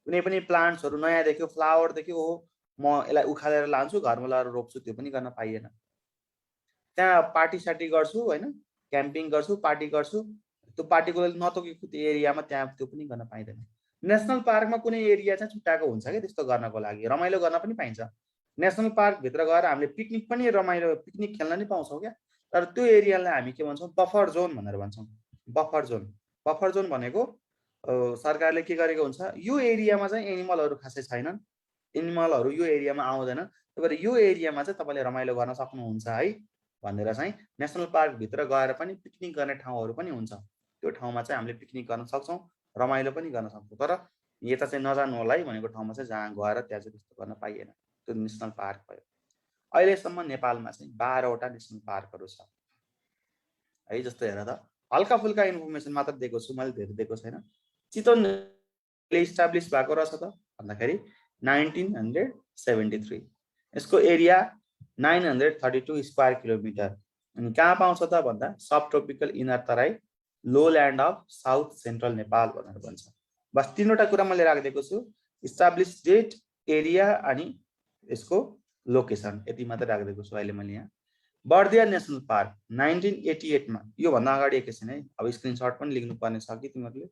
कुनै पनि प्लान्ट्सहरू नयाँ देख्यो, फ्लावर देख्यो, हो म यसलाई उखालेर लान्छु घरमा लगाएर रोप्छु, त्यो पनि गर्न पाइएन। त्यहाँ पार्टी सार्टी गर्छु होइन, क्याम्पिङ गर्छु, पार्टी गर्छु, त्यो पार्टीको नतोकेको त्यो एरियामा त्यहाँ त्यो पनि गर्न पाइँदैन। नेसनल पार्कमा कुनै एरिया चाहिँ छुट्याएको हुन्छ कि त्यस्तो गर्नको लागि, रमाइलो गर्न पनि पाइन्छ। नेसनल पार्कभित्र गएर हामीले पिकनिक पनि रमाइलो पिकनिक खेल्न नि पाउँछौँ क्या, तर त्यो एरियालाई हामी के भन्छौँ, बफर जोन भनेर भन्छौँ। बफर जोन, बफर जोन भनेको सरकारले के गरेको हुन्छ, यो एरियामा चाहिँ एनिमलहरू खासै छैनन्, एनिमलहरू यो एरियामा आउँदैन, त्यही भएर यो एरियामा चाहिँ तपाईँले रमाइलो गर्न सक्नुहुन्छ है भनेर चाहिँ नेसनल पार्कभित्र गएर पनि पिकनिक गर्ने ठाउँहरू पनि हुन्छ। त्यो ठाउँमा चाहिँ हामीले पिकनिक गर्न सक्छौँ, रमाइलो पनि गर्न सक्छौँ। तर यता चाहिँ नजानु होला है भनेको ठाउँमा चाहिँ जहाँ गएर त्यहाँ चाहिँ त्यस्तो गर्न पाइएन, त्यो नेसनल पार्क भयो। अहिलेसम्म नेपालमा चाहिँ 12वटा नेसनल पार्कहरू छ है। जस्तो हेर त, हल्का फुल्का इन्फर्मेसन मात्र दिएको छु मैले, धेरै दिएको छैन। चितवनले इस्टाब्लिस भएको रहेछ त भन्दाखेरि 1973। यसको एरिया 932 स्क्वायर किलोमिटर। अनि कहाँ पाउँछ त भन्दा subtropical inner Terai, lowland of south central Nepal भनेर भन्छ। बस 3वटा कुरा मैले राखिदिएको छु, इस्टाब्लिस डेट, एरिया अनि यसको लोकेसन, यति मात्रै राखिदिएको छु अहिले मैले यहाँ। बर्दिया नेसनल पार्क 1988 मा, योभन्दा अगाडि एकैछिन है, अब स्क्रिनसट पनि लेख्नु पर्ने छ कि तिमीहरूले,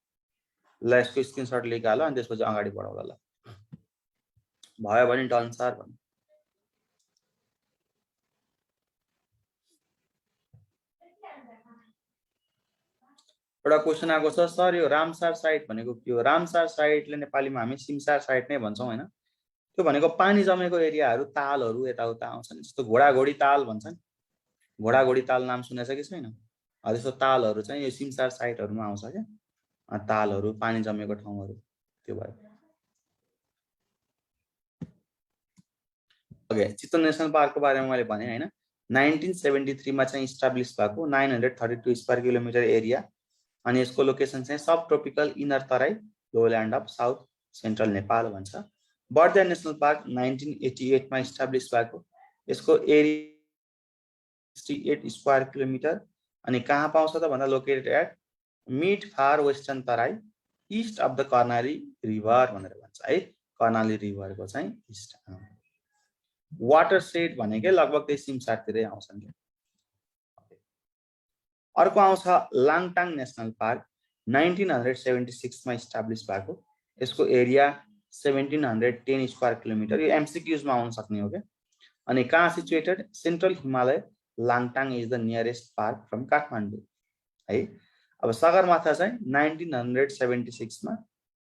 ल यसको स्क्रिनसट लेखिहाल अनि त्यसपछि अगाडि बढाउला ल, भयो भने डन सर भन्नु। एउटा क्वेसन आएको छ, सर यो रामसार साइट भनेको के हो? रामसार साइटले नेपालीमा हामी सिमसार साइट नै भन्छौँ होइन। त्यो भनेको पानी जमेको एरियाहरू, तालहरू यताउता आउँछन्, जस्तो घोडाघोडी ताल भन्छन्, घोडाघोडी ताल नाम सुनेछ कि छैन? त्यस्तो तालहरू चाहिँ यो सिमसार साइटहरूमा आउँछ क्या, तालहरू, पानी जमेको ठाउँहरू, त्यो भयो। ओके, चितवन नेसनल पार्कको बारेमा मैले भने होइन, 1973 मा चाहिँ इस्टाब्लिस भएको, 932 स्क्वायर किलोमिटर एरिया, अनि यसको लोकेसन चाहिँ subtropical inner Terai, lowland of south central Nepal भन्छ। बर्दिया नेसनल पार्क 1988 मा इस्टाब्लिस भएको, यसको एरिया 68 स्क्वायर किलोमिटर, अनि कहाँ पाउँछ त भन्दा located at mid far western Terai, east of the Karnali river भनेर भन्छ है, कर्णाली रिभरको चाहिँ इस्ट। वाटर सेड भनेकै लगभग त्यही सिमसारतिरै आउँछन् क्या। अर्को आउँछ लाङटाङ नेसनल पार्क, 1976 मा इस्टाब्लिस भएको, यसको एरिया 1710 स्क्वायर किलोमिटर, यो एमसिक्युजमा आउन सक्ने हो क्या। अनि कहाँ situated? Central Himalaya, Langtang is the nearest park from Kathmandu है। अब सगरमाथा चाहिँ 1976 मा,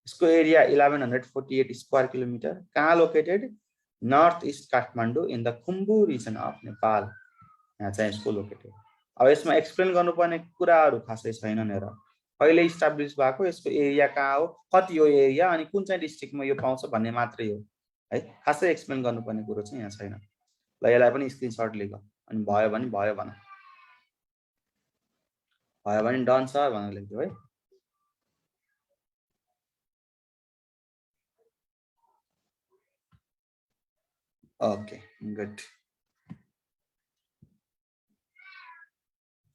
यसको एरिया 1148 स्क्वायर किलोमिटर, कहाँ located? North east Kathmandu in the Khumbu region of Nepal, यहाँ चाहिँ यसको लोकेटेड। अब यसमा एक्सप्लेन गर्नुपर्ने कुराहरू खासै छैनन् हेर, कहिले इस्टाब्लिस भएको, यसको एरिया कहाँ हो, कति हो एरिया, अनि कुन चाहिँ डिस्ट्रिक्टमा यो पाउँछ भन्ने मात्रै हो है, खासै एक्सप्लेन गर्नुपर्ने कुरो चाहिँ यहाँ छैन। ल यसलाई पनि स्क्रिनसट लेख, अनि भयो भने भयो भन, भयो भने डन सर भनेर लेख्दियो है। Okay good.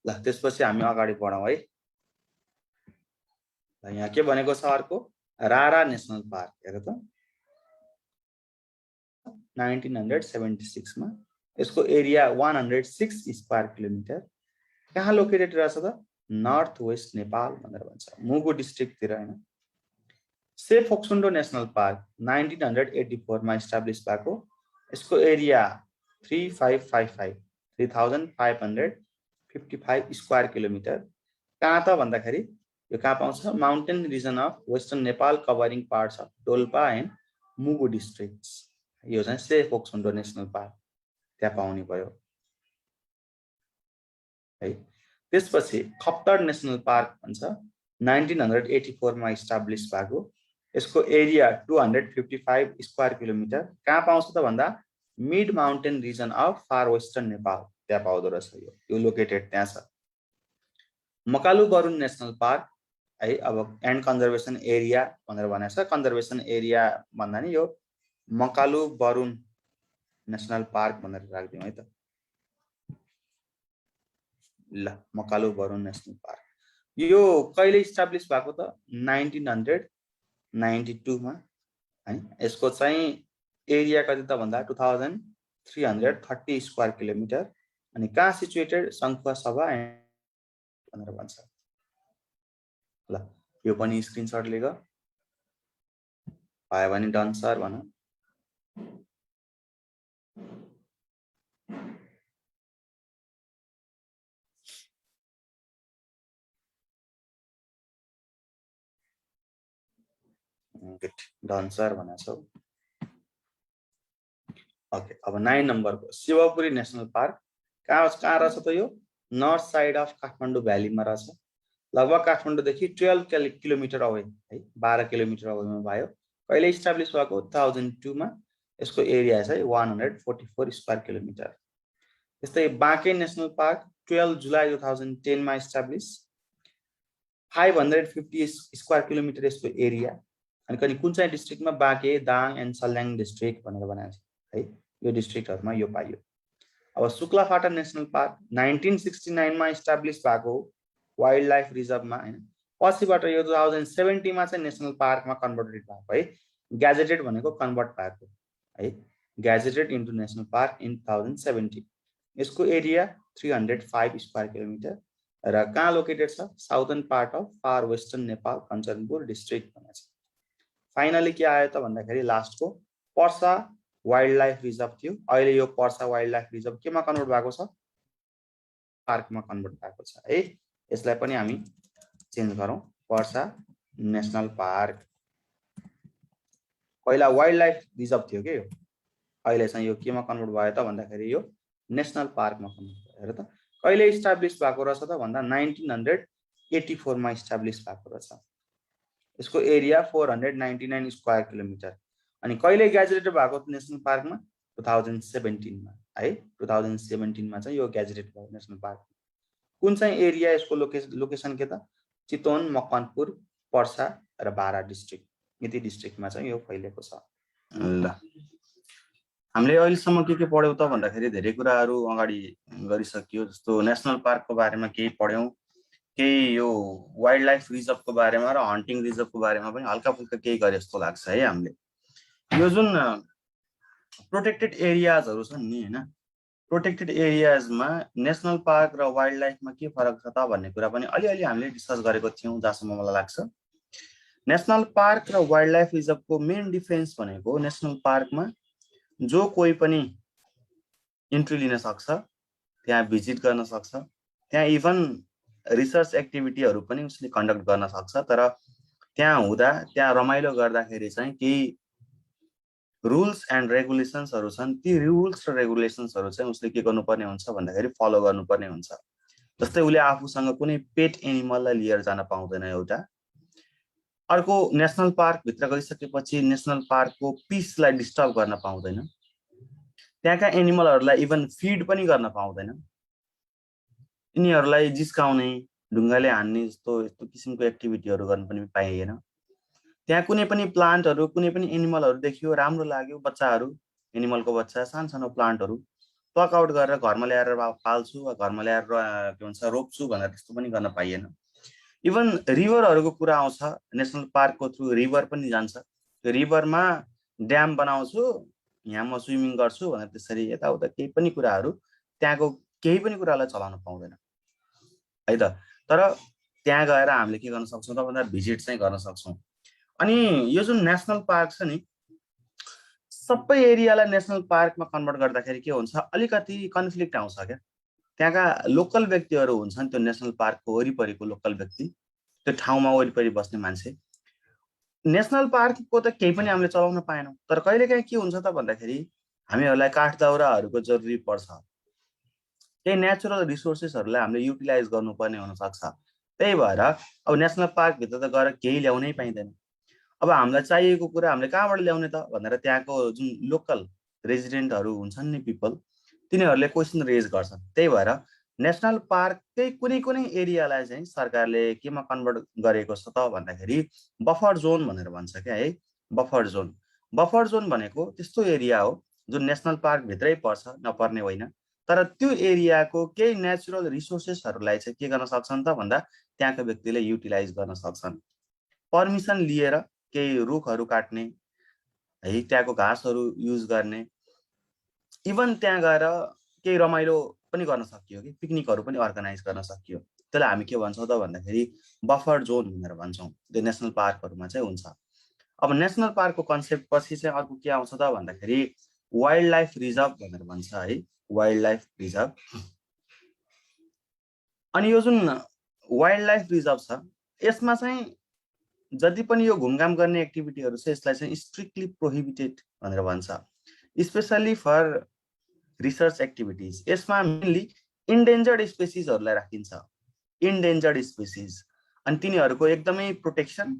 ल त्यसपछि हामी अगाडि बढौँ है। यहाँ के भनेको छ अर्को, रारा नेसनल पार्क, हेर त 1976 मा, यसको एरिया 106 स्क्वायर किलोमिटर, कहाँ लोकेटेड रहेछ त? नर्थ वेस्ट नेपाल भनेर भन्छ, मुगु डिस्ट्रिक्टतिर हैन। सेफ फोक्सुन्डो नेसनल पार्क 1984 मा इस्टाब्लिस भएको, यसको एरिया 3555 स्क्वायर किलोमिटर, कहाँ त भन्दाखेरि यो कहाँ पाउँछ? Mountain region of western Nepal covering parts of Dolpa and Mugu districts, यो चाहिँ सेफ फोक्सुन्डो नेसनल पार्क, त्यहाँ पाउने भयो। है। त्यसपछि खप्तर नेसनल पार्क भन्छ 1984 मा इस्टाब्लिश भएको। यसको एरिया 255 स्क्वायर किलोमिटर। कहाँ पाउँछ त भन्दा mid mountain region of far western Nepal, त्यहाँ पाउँदो रहेछ। यो लोकेटेड त्यहाँ छ। मकालु बरुन नेसनल पार्क है, अब एन्ड कन्जर्भेसन एरिया भनेर भनेको छ। कन्जर्भेसन एरिया भन्दा नि यो मकालु बरुन नेसनल पार्क भनेर राख्दिउँ है त। ल मकालु बरुन नेसनल पार्क यो कहिले इस्टाब्लिश भएको त 1992 मा है। यसको चाहिँ एरिया कति त भन्दा 2330 स्क्वायर किलोमिटर। अनि कहाँ सिचुएटेड सङ्खुवा सभा भनेर भन्छ। ल यो पनि स्क्रिनशट लिग भयो भने डन सर भन। गुड डन सर भनेको छौ। ओके अब 9 नम्बरको शिवपुरी नेसनल पार्क कहाँ रहेछ त? यो नर्थ साइड अफ काठमाडौँ भ्यालीमा रहेछ। लगभग काठमाडौँदेखि 12 किलोमिटर अवे है, 12 किलोमिटर अवेमा भयो। कहिले इस्टाब्लिश भएको 2002 मा। यसको एरिया चाहिँ 144 स्क्वायर किलोमिटर। त्यस्तै बाँके नेसनल पार्क 12 जुलाई 2010 मा इस्टाब्लिश, 550 स्क्वायर किलोमिटर यसको एरिया। अनि कुन चाहिँ डिस्ट्रिक्टमा? बाँके, दाङ एन्ड सल्याङ डिस्ट्रिक्ट भनेर बनाएको छ है। यो डिस्ट्रिक्टहरुमा यो पाइयो। अब शुक्लाफाटा नेसनल पार्क 1969 मा इस्टाब्लिश भएको वाइल्ड लाइफ रिजर्भमा हैन। पछिबाट यो 2070 मा चाहिँ नेसनल पार्कमा कन्भर्टेड भएको है। ग्याजेटेड भनेको कन्भर्ट भएको है। ग्याजेटेड इन्टु नेसनल पार्क इन 2070। यसको एरिया 305 स्क्वायर किलोमिटर र कहाँ लोकेटेड छ? Southern part of far western Nepal, Kanchanpur district भनेको छ। फाइनली के आयो त भन्दाखेरि लास्टको पर्सा वाइल्ड लाइफ रिजर्भ थियो। अहिले यो पर्सा वाइल्ड लाइफ रिजर्भ केमा कन्भर्ट भएको छ? पार्कमा कन्भर्ट भएको छ है। यसलाई पनि हामी चेन्ज गरौँ, पर्सा नेसनल पार्क। पहिला वाइल्ड लाइफ रिजर्भ थियो के यो, अहिले चाहिँ यो केमा कन्भर्ट भयो त भन्दाखेरि यो नेसनल पार्कमा कन्भर्ट भयो। हेर त कहिले इस्टाब्लिश भएको रहेछ त भन्दा 1984 मा इस्टाब्लिश भएको रहेछ। यसको एरिया 499 स्क्वायर किलोमिटर। अनि कहिले ग्याजेटेड भएको नेसनल पार्कमा? 2017 मा है। 2017 मा चाहिँ यो ग्याजेटेड भयो नेसनल पार्क। कुन चाहिँ एरिया यसको लोकेसन के त? चितवन, मकवानपुर, पर्सा र बारा डिस्ट्रिक्ट, यति डिस्ट्रिक्टमा चाहिँ यो फैलिएको छ। ल हामीले अहिलेसम्म के पढ्यौं त भन्दाखेरि धेरै कुराहरू अगाडि गरिसकियो। जस्तो नेसनल पार्कको बारेमा केही पढ्यौं, केही यो वाइल्ड लाइफ रिजर्भको बारेमा र हन्टिङ रिजर्भको बारेमा पनि हल्का फुल्का केही गरे जस्तो लाग्छ है हामीले। यो जुन प्रोटेक्टेड एरियाजहरु छन् नि हैन, प्रोटेक्टेड एरियाजमा नेसनल पार्क र वाइल्ड लाइफमा के फरक छ त भन्ने कुरा पनि अलिअलि हामीले डिस्कस गरेको थियौं जहाँसम्म मलाई लाग्छ। नेसनल पार्क र वाइल्ड लाइफ रिजर्भको मेन डिफरेन्स भनेको नेसनल पार्कमा जो कोही पनि इन्ट्री लिन सक्छ, त्यहाँ भिजिट गर्न सक्छ, त्यहाँ इभन रिसर्च एक्टिभिटीहरु पनि उसले कन्डक्ट गर्न सक्छ। तर त्यहाँ हुँदा त्यहाँ रमाइलो गर्दाखेरि चाहिँ केही रुल्स एन्ड रेगुलेसन्सहरु छन्। ती रुल्स र रेगुलेसन्सहरु चाहिँ उसले के गर्नुपर्ने हुन्छ भन्दाखेरि फलो गर्नुपर्ने हुन्छ। जस्तै उसले आफूसँग कुनै पेट एनिमललाई लिएर जान पाउँदैन एउटा। अर्को नेसनल पार्क भित्र गइसकेपछि नेसनल पार्कको पीसलाई डिस्टर्ब गर्न पाउँदैन। त्यहाँका एनिमलहरुलाई इभन फिड पनि गर्न पाउँदैन। यिनीहरुलाई जिस्काउने, ढुङ्गाले हान्ने जस्तो यस्तो किसिमको एक्टिभिटीहरु गर्न पनि पाइएन। त्यहाँ कुनै पनि प्लान्टहरु, कुनै पनि एनिमलहरु देखियो, राम्रो लाग्यो, बच्चाहरु, एनिमलको बच्चा, सानो प्लान्टहरु प्लक आउट गरेर घरमा ल्याएर पाल्छु वा घरमा ल्याएर के भन्छ रोप्छु भनेर त्यस्तो पनि गर्न पाइएन। इभन रिभरहरुको कुरा आउँछ, नेसनल पार्कको थ्रु रिभर पनि जान्छ। त्यो रिभरमा ड्याम बनाउँछु, यहाँ म स्विमिङ गर्छु भनेर त्यसरी यताउता केही पनि कुराहरु, त्यहाँको केही पनि कुरालाई चलाउन पाउँदैन है त। तर त्यहाँ गएर हामीले के गर्न सक्छौं त भन्दा भिजिट चाहिँ गर्न सक्छौं। अनि यो जुन नेसनल पार्क छ नि, सबै एरियालाई नेसनल पार्कमा कन्भर्ट गर्दाखेरि के हुन्छ, अलिकति कन्फ्लिक्ट आउँछ क्या। त्यहाँका लोकल व्यक्तिहरु हुन्छन्, त्यो नेसनल पार्कको वरिपरिको लोकल व्यक्ति, त्यो ठाउँमा वरिपरि बस्ने मान्छे। नेसनल पार्कको त केही पनि हामीले चलाउन पाएनौं। तर कहिलेकाहीँ के हुन्छ त भन्दाखेरि हामीहरुलाई काठदाउराहरुको जरुरी पर्छ। केही नेचुरल रिसोर्सेसहरूलाई हामीले युटिलाइज गर्नुपर्ने हुनसक्छ। त्यही भएर अब नेसनल पार्कभित्र त गएर केही ल्याउनै पाइँदैन। अब हामीलाई चाहिएको कुरा हामीले कहाँबाट ल्याउने त भनेर त्यहाँको जुन लोकल रेजिडेन्टहरू हुन्छन् नि पिपल, तिनीहरूले क्वेसन रेज गर्छन्। त्यही भएर नेसनल पार्ककै कुनै कुनै एरियालाई चाहिँ सरकारले केमा कन्भर्ट गरेको छ त भन्दाखेरि बफर जोन भनेर भन्छ क्या है। बफर जोन भनेको त्यस्तो एरिया हो जुन नेसनल पार्कभित्रै पर्छ, नपर्ने होइन, तर त्यो एरियाको केही नेचुरल रिसोर्सेसहरूलाई चाहिँ के गर्न सक्छन् त भन्दा त्यहाँको व्यक्तिले युटिलाइज गर्न सक्छन्। पर्मिसन लिएर केही रुखहरू काट्ने है, त्यहाँको घाँसहरू युज गर्ने, इभन त्यहाँ गएर केही रमाइलो पनि गर्न सकियो कि पिकनिकहरू पनि अर्गनाइज गर्न सकियो। त्यसलाई हामी के भन्छौँ त भन्दाखेरि बफर जोन भनेर भन्छौँ। त्यो नेसनल पार्कहरूमा चाहिँ हुन्छ। अब नेसनल पार्कको कन्सेप्ट पछि चाहिँ अर्को के आउँछ त भन्दाखेरि वाइल्ड लाइफ रिजर्भ भनेर भन्छ है। Wild life reserve. अनि यो जुन वाइल्ड लाइफ रिजर्भ छ यसमा चाहिँ जति पनि यो घुमघाम गर्ने एक्टिभिटीहरू छ यसलाई चाहिँ स्ट्रिक्टली प्रोहिबिटेड भनेर भन्छ, स्पेसली फर रिसर्च एक्टिभिटिज। यसमा मेनली इन्डेन्जर्ड स्पेसिसहरूलाई राखिन्छ, इन्डेन्जर्ड स्पेसिस। अनि तिनीहरूको एकदमै प्रोटेक्सन,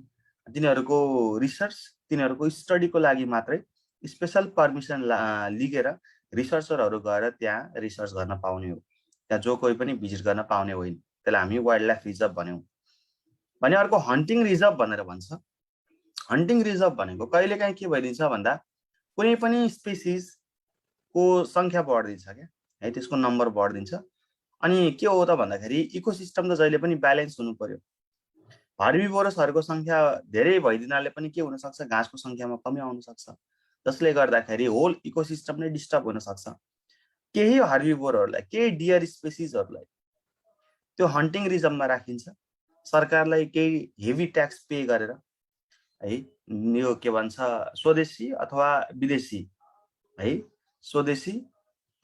तिनीहरूको रिसर्च, तिनीहरूको स्टडीको लागि मात्रै स्पेसल पर्मिसन लिएर रिसर्चरहरू गएर त्यहाँ रिसर्च गर्न पाउने हो। त्यहाँ जो कोही पनि भिजिट गर्न पाउने होइन। त्यसलाई हामी वाइल्ड लाइफ रिजर्भ भन्यौँ। भने अर्को हन्टिङ रिजर्भ भनेर भन्छ। हन्टिङ रिजर्भ भनेको कहिलेकाहीँ के भइदिन्छ भन्दा कुनै पनि स्पेसिसको सङ्ख्या बढ्दिन्छ क्या है, त्यसको नम्बर बढ्दिन्छ। अनि के हो त भन्दाखेरि इकोसिस्टम त जहिले पनि ब्यालेन्स हुनु पर्यो। हर्बिभोरसहरूको सङ्ख्या धेरै भइदिनाले पनि के हुनसक्छ, घाँसको सङ्ख्यामा कमी आउन सक्छ, जसले गर्दाखेरि होल इकोसिस्टम नै डिस्टर्ब हुन सक्छ। केही हर्बिभोरहरूलाई, केही डियर स्पेसिसहरूलाई त्यो हन्टिङ रिजर्भमा राखिन्छ। सरकारलाई केही हेभी ट्याक्स पे गरेर है, यो के भन्छ स्वदेशी अथवा विदेशी है, स्वदेशी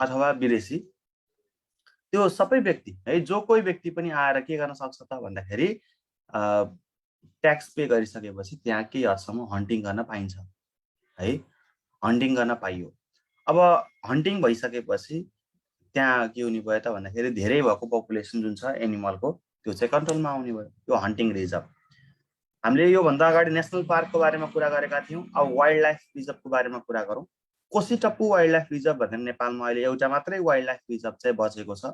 अथवा विदेशी त्यो सबै व्यक्ति है, जो कोही व्यक्ति पनि आएर के गर्न सक्छ त भन्दाखेरि ट्याक्स पे गरिसकेपछि त्यहाँ केही हदसम्म हन्टिङ गर्न पाइन्छ है। हन्टिङ गर्न पाइयो। अब हन्टिङ भइसकेपछि त्यहाँ के हुने भयो त भन्दाखेरि धेरै भएको पपुलेसन जुन छ एनिमलको त्यो चाहिँ कन्ट्रोलमा आउने भयो। यो हन्टिङ रिजर्भ। हामीले योभन्दा अगाडि नेसनल पार्कको बारेमा कुरा गरेका थियौँ। अब वाइल्ड लाइफ रिजर्भको बारेमा कुरा गरौँ। कोसीटप्पू वाइल्ड लाइफ रिजर्भ भनेर नेपालमा अहिले एउटा मात्रै वाइल्ड लाइफ रिजर्भ चाहिँ बचेको छ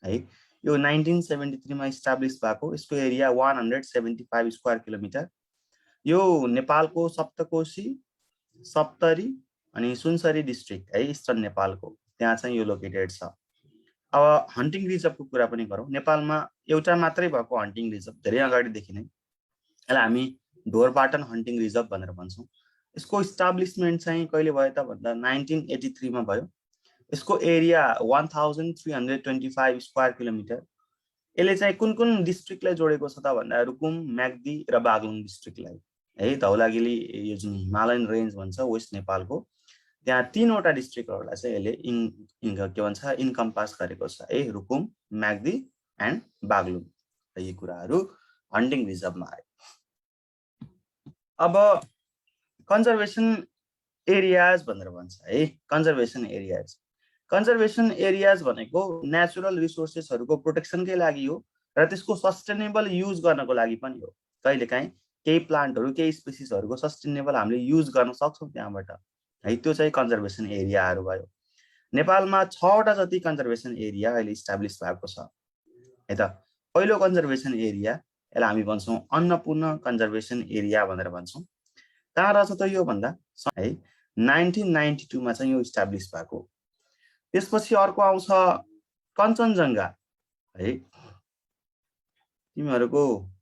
है। यो 1973मा इस्टाब्लिस भएको। यसको एरिया 175 स्क्वायर किलोमिटर। यो नेपालको सप्तकोशी, सप्तरी अनि सुनसरी डिस्ट्रिक्ट है, इस्टर्न नेपालको, त्यहाँ चाहिँ यो लोकेटेड छ। अब हन्टिङ रिजर्भको कुरा पनि गरौँ। नेपालमा एउटा मात्रै भएको हन्टिङ रिजर्भ, धेरै अगाडिदेखि नै, यसलाई हामी ढोरपाटन हन्टिङ रिजर्भ भनेर भन्छौँ। यसको इस्टाब्लिसमेन्ट चाहिँ कहिले भयो त भन्दा 1983मा भयो। यसको एरिया 1325 स्क्वायर किलोमिटर। यसले चाहिँ कुन कुन डिस्ट्रिक्टलाई जोडेको छ त भन्दा रुकुम, म्याग्दी र बागलुङ डिस्ट्रिक्टलाई है। धौलागिरी यो जुन हिमालयन रेन्ज भन्छ वेस्ट नेपालको, त्यहाँ 3वटा डिस्ट्रिक्टहरूलाई चाहिँ यसले के भन्छ इन्कम्पास गरेको छ है, रुकुम, म्याग्दी एन्ड बागलुङ। यी कुराहरू हन्टिङ रिजर्भमा आयो। अब कन्जर्भेसन एरियाज भनेर भन्छ है। कन्जर्भेसन एरियाज भनेको नेचुरल रिसोर्सेसहरूको प्रोटेक्सनकै लागि हो र त्यसको सस्टेनेबल युज गर्नको लागि पनि हो। कहिलेकाहीँ केही प्लान्टहरू, केही स्पेसिसहरूको सस्टेनेबल हामीले युज गर्न सक्छौँ त्यहाँबाट है। त्यो चाहिँ कन्जर्भेसन एरियाहरू भयो। नेपालमा 6वटा जति कन्जर्भेसन एरिया अहिले इस्टाब्लिस भएको छ है त। पहिलो कन्जर्भेसन एरिया, यसलाई हामी भन्छौँ अन्नपूर्ण कन्जर्भेसन एरिया भनेर भन्छौँ। कहाँ रहेछ त यो भन्दा है 1992मा चाहिँ यो इस्टाब्लिस भएको। त्यसपछि अर्को आउँछ कञ्चनजङ्घा है। तिमीहरूको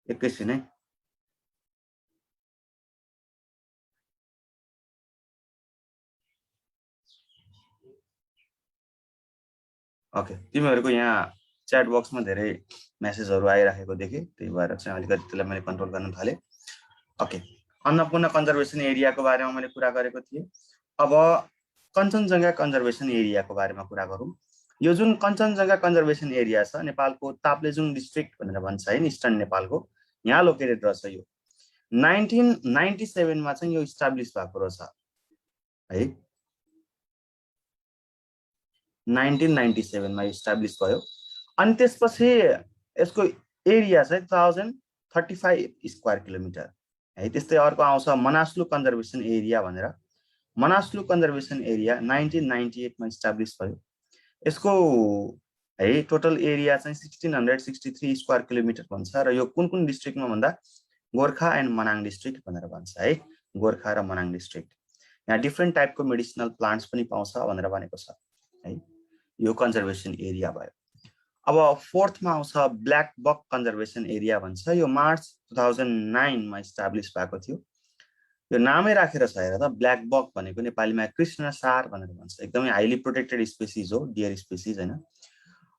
एकैछिन है। ओके, तिमीहरूको यहाँ च्याट बक्समा धेरै मेसेजहरू आइराखेको देखेँ, त्यही भएर चाहिँ अलिकति त्यसलाई मैले कन्ट्रोल गर्न थालेँ। ओके, अन्नपूर्ण कन्जर्भेसन एरियाको बारेमा मैले कुरा गरेको थिएँ। अब कञ्चनजङ्घा कन्जर्भेसन एरियाको बारेमा कुरा गरौँ। यो जुन कञ्चनजङ्घा कन्जर्भेसन एरिया छ नेपालको ताप्लेजुङ डिस्ट्रिक्ट भनेर भन्छ है, इस्टर्न नेपालको, यहाँ लोकेटेड रहेछ यो 1997 मा चाहिँ यो इस्टाब्लिश भएको रहेछ है 1997 मा इस्टाब्लिश भयो अनि त्यसपछि यसको एरिया चाहिँ 1035 स्क्वायर किलोमिटर है त्यस्तै अर्को आउँछ मनास्लु कन्जर्भेसन एरिया भनेर मनास्लु कन्जर्भेसन एरिया 1998 मा इस्टाब्लिश भयो यसको है टोटल एरिया चाहिँ 1663 स्क्वायर किलोमिटर भन्छ र यो कुन कुन डिस्ट्रिक्टमा भन्दा गोर्खा एन्ड मनाङ डिस्ट्रिक्ट भनेर भन्छ है गोर्खा र मनाङ डिस्ट्रिक्ट यहाँ डिफ्रेन्ट टाइपको मेडिसिनल प्लान्ट्स पनि पाउँछ भनेर भनेको छ है यो कन्जर्भेसन एरिया भयो अब फोर्थमा आउँछ ब्ल्याक बक कन्जर्भेसन एरिया भन्छ यो मार्च 2009 मा इस्टाब्लिश भएको थियो यो नामै राखेर छ हेर त ब्ल्याक बक भनेको नेपालीमा कृष्ण सार भनेर भन्छ एकदमै हाइली प्रोटेक्टेड स्पेसिस हो डियर स्पेसिस हैन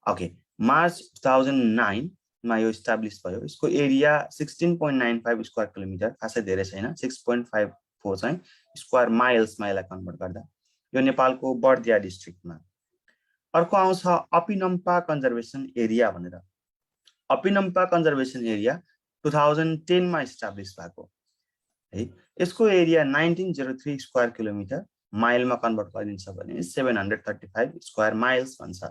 ओके मार्च 2009 मा यो इस्टाब्लिश भयो यसको एरिया 16.95 स्क्वायर किलोमिटर खासै धेरै छैन 6.54 चाहिँ स्क्वायर माइल्समा यसलाई कन्भर्ट गर्दा यो नेपालको बर्दिया डिस्ट्रिक्टमा अर्को आउँछ अपिनम्पा कन्जर्भेसन एरिया भनेर अपिनम्पा कन्जर्भेसन एरिया 2010 मा इस्टाब्लिश भएको है यसको एरिया 1903 स्क्वायर किलोमिटर माइलमा कन्भर्ट गरिन्छ भने 735 स्क्वायर माइल्स भन्छ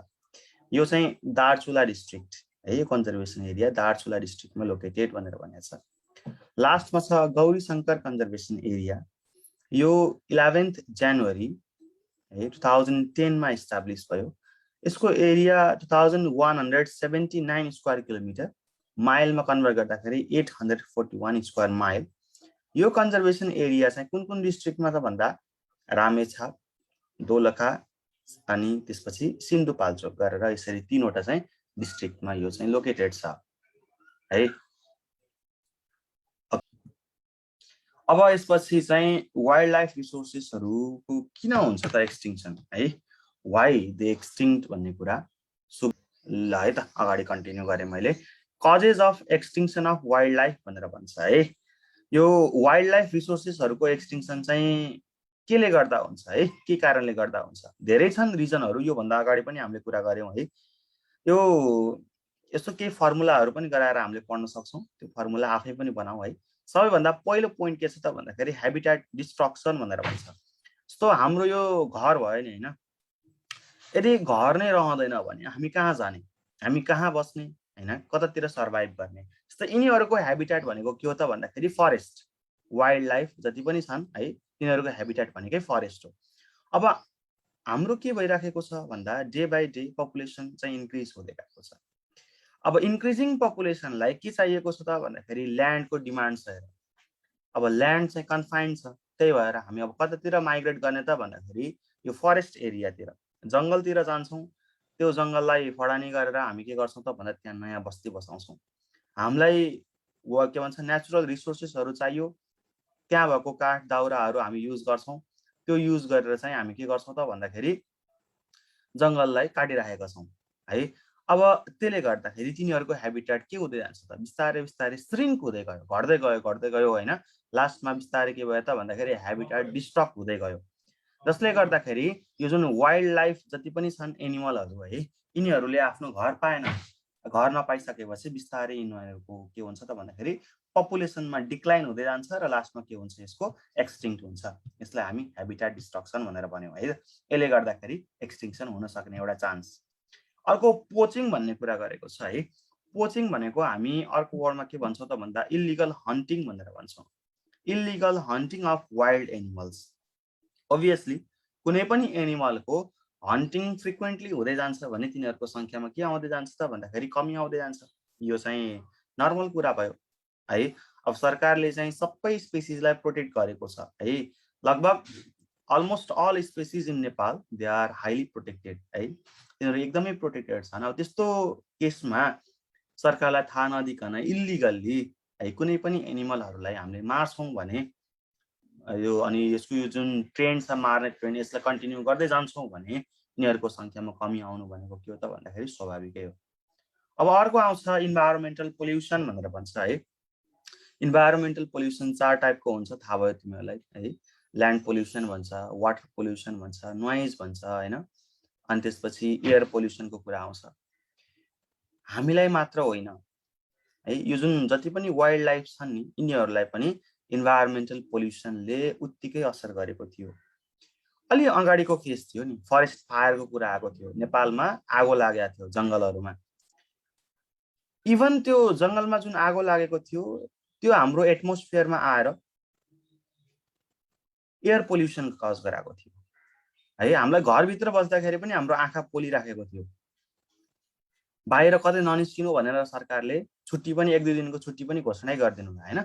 यो चाहिँ दार्चुला डिस्ट्रिक्ट है कन्जर्भेसन एरिया दार्चुला डिस्ट्रिक्टमा लोकेटेड भनेर भनेको छ लास्टमा छ गौरी शंकर कन्जर्भेसन एरिया यो 11 जनवरी 2010 मा इस्टाब्लिश भयो यसको एरिया 2179 स्क्वायर किलोमिटर माइलमा कन्भर्ट गर्दाखेरि 841 स्क्वायर माइल यो कन्जर्भेसन एरिया चाहिँ कुन कुन डिस्ट्रिक्टमा छ भन्दा रामेछाप दोलखा अनि त्यसपछि सिन्धुपाल्चोक गरेर यसरी तीनवटा चाहिँ डिस्ट्रिक्टमा यो चाहिँ लोकेटेड छ है अब यसपछि चाहिँ वाइल्ड लाइफ रिसोर्सेसहरुको किन हुन्छ त एक्सटिंक्सन है वाइ द एक्सटिंक्ट भन्ने कुरा ल है त अगाडि कन्टिन्यू गरे मैले causes of extinction of wildlife भनेर भन्छ है यो वाइल्ड लाइफ रिसोर्सेसहरुको एक्सटिंक्सन चाहिँ केले गर्दा हुन्छ है के कारणले गर्दा हुन्छ धेरै छन् रिजनहरु यो भन्दा अगाडि पनि हामीले कुरा गर्यौं है यो यस्तो केही फर्मुलाहरु पनि गराएर हामीले पढ्न सक्छौं त्यो फर्मुला आफै पनि बनाऊ है सबैभन्दा पहिलो पोइन्ट के छ त भन्दाखेरि हैबिटेट डिस्ट्रक्सन भनेर भन्छ जस्तो हाम्रो यो घर भयो नि हैन यदि घर नै रहँदैन भने हामी कहाँ जाने हामी कहाँ बस्ने हैन कतातिर सर्भाइभ गर्ने जस्तो यिनीहरुको हैबिटेट भनेको के हो त भन्दाखेरि फरेस्ट वाइल्ड लाइफ जति पनि छन् है तिनीहरुको हैबिटेट भनेकै फरेस्ट हो अब हाम्रो के भइराखेको छ भन्दा डे बाइ डे पपुलेसन चाहिँ इन्क्रिज हुँदै गएको छ अब इन्क्रिजिङ पपुलेसनलाई के चाहिएको छ त भन्दाखेरि ल्यान्डको डिमान्ड छ अब ल्यान्ड चाहिँ कन्फाइन्ड छ त्यही भएर हामी अब कतातिर माइग्रेट गर्ने त भन्दाखेरि यो फरेस्ट एरियातिर जंगलतिर जान्छौं त्यो जंगललाई फडानी गरेर हामी के गर्छौं त भन्दा त्यहाँ नयाँ बस्ती बसाउँछौं हामीलाई के भन्छ नेचुरल रिसोर्सेसहरु चाहियो त्यहाँ भएको काठ दाउराहरु हामी युज गर्छौं त्यो युज गरेर चाहिँ हामी के गर्छौं त भन्दाखेरि जंगललाई काटिराखेका छौं है अब त्यसले गर्दाखेरि तिनीहरुको हैबिटेट के हुँदै जान्छ त बिस्तारै बिस्तारै श्रिङ्क हुँदै गयो घट्दै गयो हैन लास्टमा बिस्तारै के भयो त भन्दाखेरि हैबिटेट डिस्ट्रक्ट हुँदै गयो जसले गर्दाखेरि यो जुन वाइल्ड लाइफ जति पनि छन् एनिमलहरु है यिनीहरुले आफ्नो घर पाएन घर नपाइसकेपछि बिस्तारै यिनीहरुको के हुन्छ त भन्दाखेरि पपुलेसनमा डिक्लाइन हुँदै जान्छ र लास्टमा के हुन्छ यसको एक्सटिंक्ट हुन्छ यसलाई हामी हैबिटेट डिस्ट्रक्सन भनेर भन्यौ है यसले गर्दाखेरि एक्सटिंक्सन हुन सक्ने एउटा चान्स अर्को पोचिङ भन्ने कुरा गरेको छ है पोचिङ भनेको हामी अर्को वर्डमा के भन्छौं त भन्दा इल्लिगल हन्टिङ भनेर भन्छौं illegal hunting of wild animals obviously कुनै पनि एनिमलको हन्टिङ फ्रिक्वेन्टली हुँदै जान्छ भने तिनीहरुको संख्यामा के आउँदै जान्छ त भन्दाखेरि कमी आउँदै जान्छ यो चाहिँ नर्मल कुरा भयो है अब सरकारले चाहिँ सबै स्पेसिसलाई प्रोटेक्ट गरेको छ है लगभग almost all species in Nepal they are highly protected है तिनीहरु एकदमै प्रोटेक्टेड छन् अब त्यस्तो केसमा सरकारलाई थाहा नदिकन इल्लिगल्ली है कुनै पनि एनिमलहरुलाई हामीले मार्छौं भने यो अनि यसको यो जुन ट्रेन्ड छ मार्ने ट्रेन्ड यसलाई कन्टिन्यू गर्दै जान्छौं भने यिनीहरुको संख्यामा कमी आउनु भनेको के हो त भन्दाखेरि स्वाभाविकै हो अब अर्को आउँछ इन्भाइरोमेन्टल पोल्युसन भनेर भन्छ है इन्भाइरोमेन्टल पोल्युसन चार टाइपको हुन्छ थाहा भयो तिमीहरुलाई है ल्यान्ड पोल्युसन भन्छ वाटर पोल्युसन भन्छ नोइज भन्छ हैन अनि त्यसपछि एयर पोल्युसनको कुरा आउँछ हामीलाई मात्र होइन है। यो जुन जति पनि वाइल्ड लाइफ छन् नि यिनीहरूलाई पनि इन्भाइरोमेन्टल पोल्युसनले उत्तिकै असर गरेको थियो। अलि अगाडिको केस थियो नि फरेस्ट फायरको कुरा आएको थियो, नेपालमा आगो लागेको थियो जङ्गलहरूमा। इभन त्यो जङ्गलमा जुन आगो लागेको थियो त्यो हाम्रो एटमोस्फियरमा आएर एयर पोल्युसन कज गराएको थियो है। हामीलाई घरभित्र बस्दाखेरि पनि हाम्रो आँखा पोलिराखेको थियो, बाहिर कतै ननिस्किनु भनेर सरकारले छुट्टी पनि 1-2 दिनको छुट्टी पनि घोषणा गरिदिनु भयो हैन।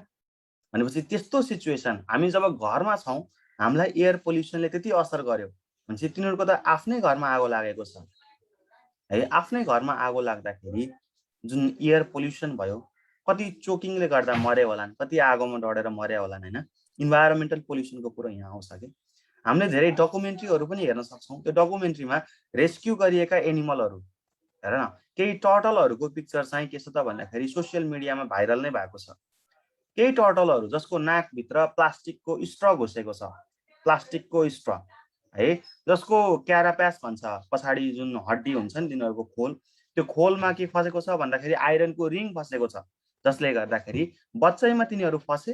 भनेपछि त्यस्तो सिचुएसन हामी जब घरमा छौं हामीलाई एयर पोल्युसनले त्यति असर गर्यो भनेपछि तिनीहरूको त आफ्नै घरमा आगो लागेको छ है। आफ्नै घरमा आगो लाग्दाखेरि जुन एयर पोल्युसन भयो, कति चोकिङले गर्दा मरे होलान्, कति आगोमा डढेर मरे होलान् हैन। इन्भाइरोमेन्टल पोल्युसनको कुरा यहाँ आउँछ के। हामीले धेरै डकुमेन्ट्रीहरू पनि हेर्न सक्छौं। त्यो डकुमेन्ट्रीमा रेस्क्यु गरिएका एनिमलहरू हेर न, केही टर्टलहरूको पिक्चर चाहिँ के छ त भन्दाखेरि सोसियल मिडियामा भाइरल नै भएको छ। केही टर्टलहरू जसको नाकभित्र प्लास्टिकको स्ट्र घुसेको छ, प्लास्टिकको स्ट्र है, जसको क्याराप्यास भन्छ पछाडि जुन हड्डी हुन्छ नि तिनीहरूको खोल, त्यो खोलमा के फसेको छ भन्दाखेरि आइरनको रिङ फसेको छ, जसले गर्दाखेरि बच्चैमा तिनीहरू फसे,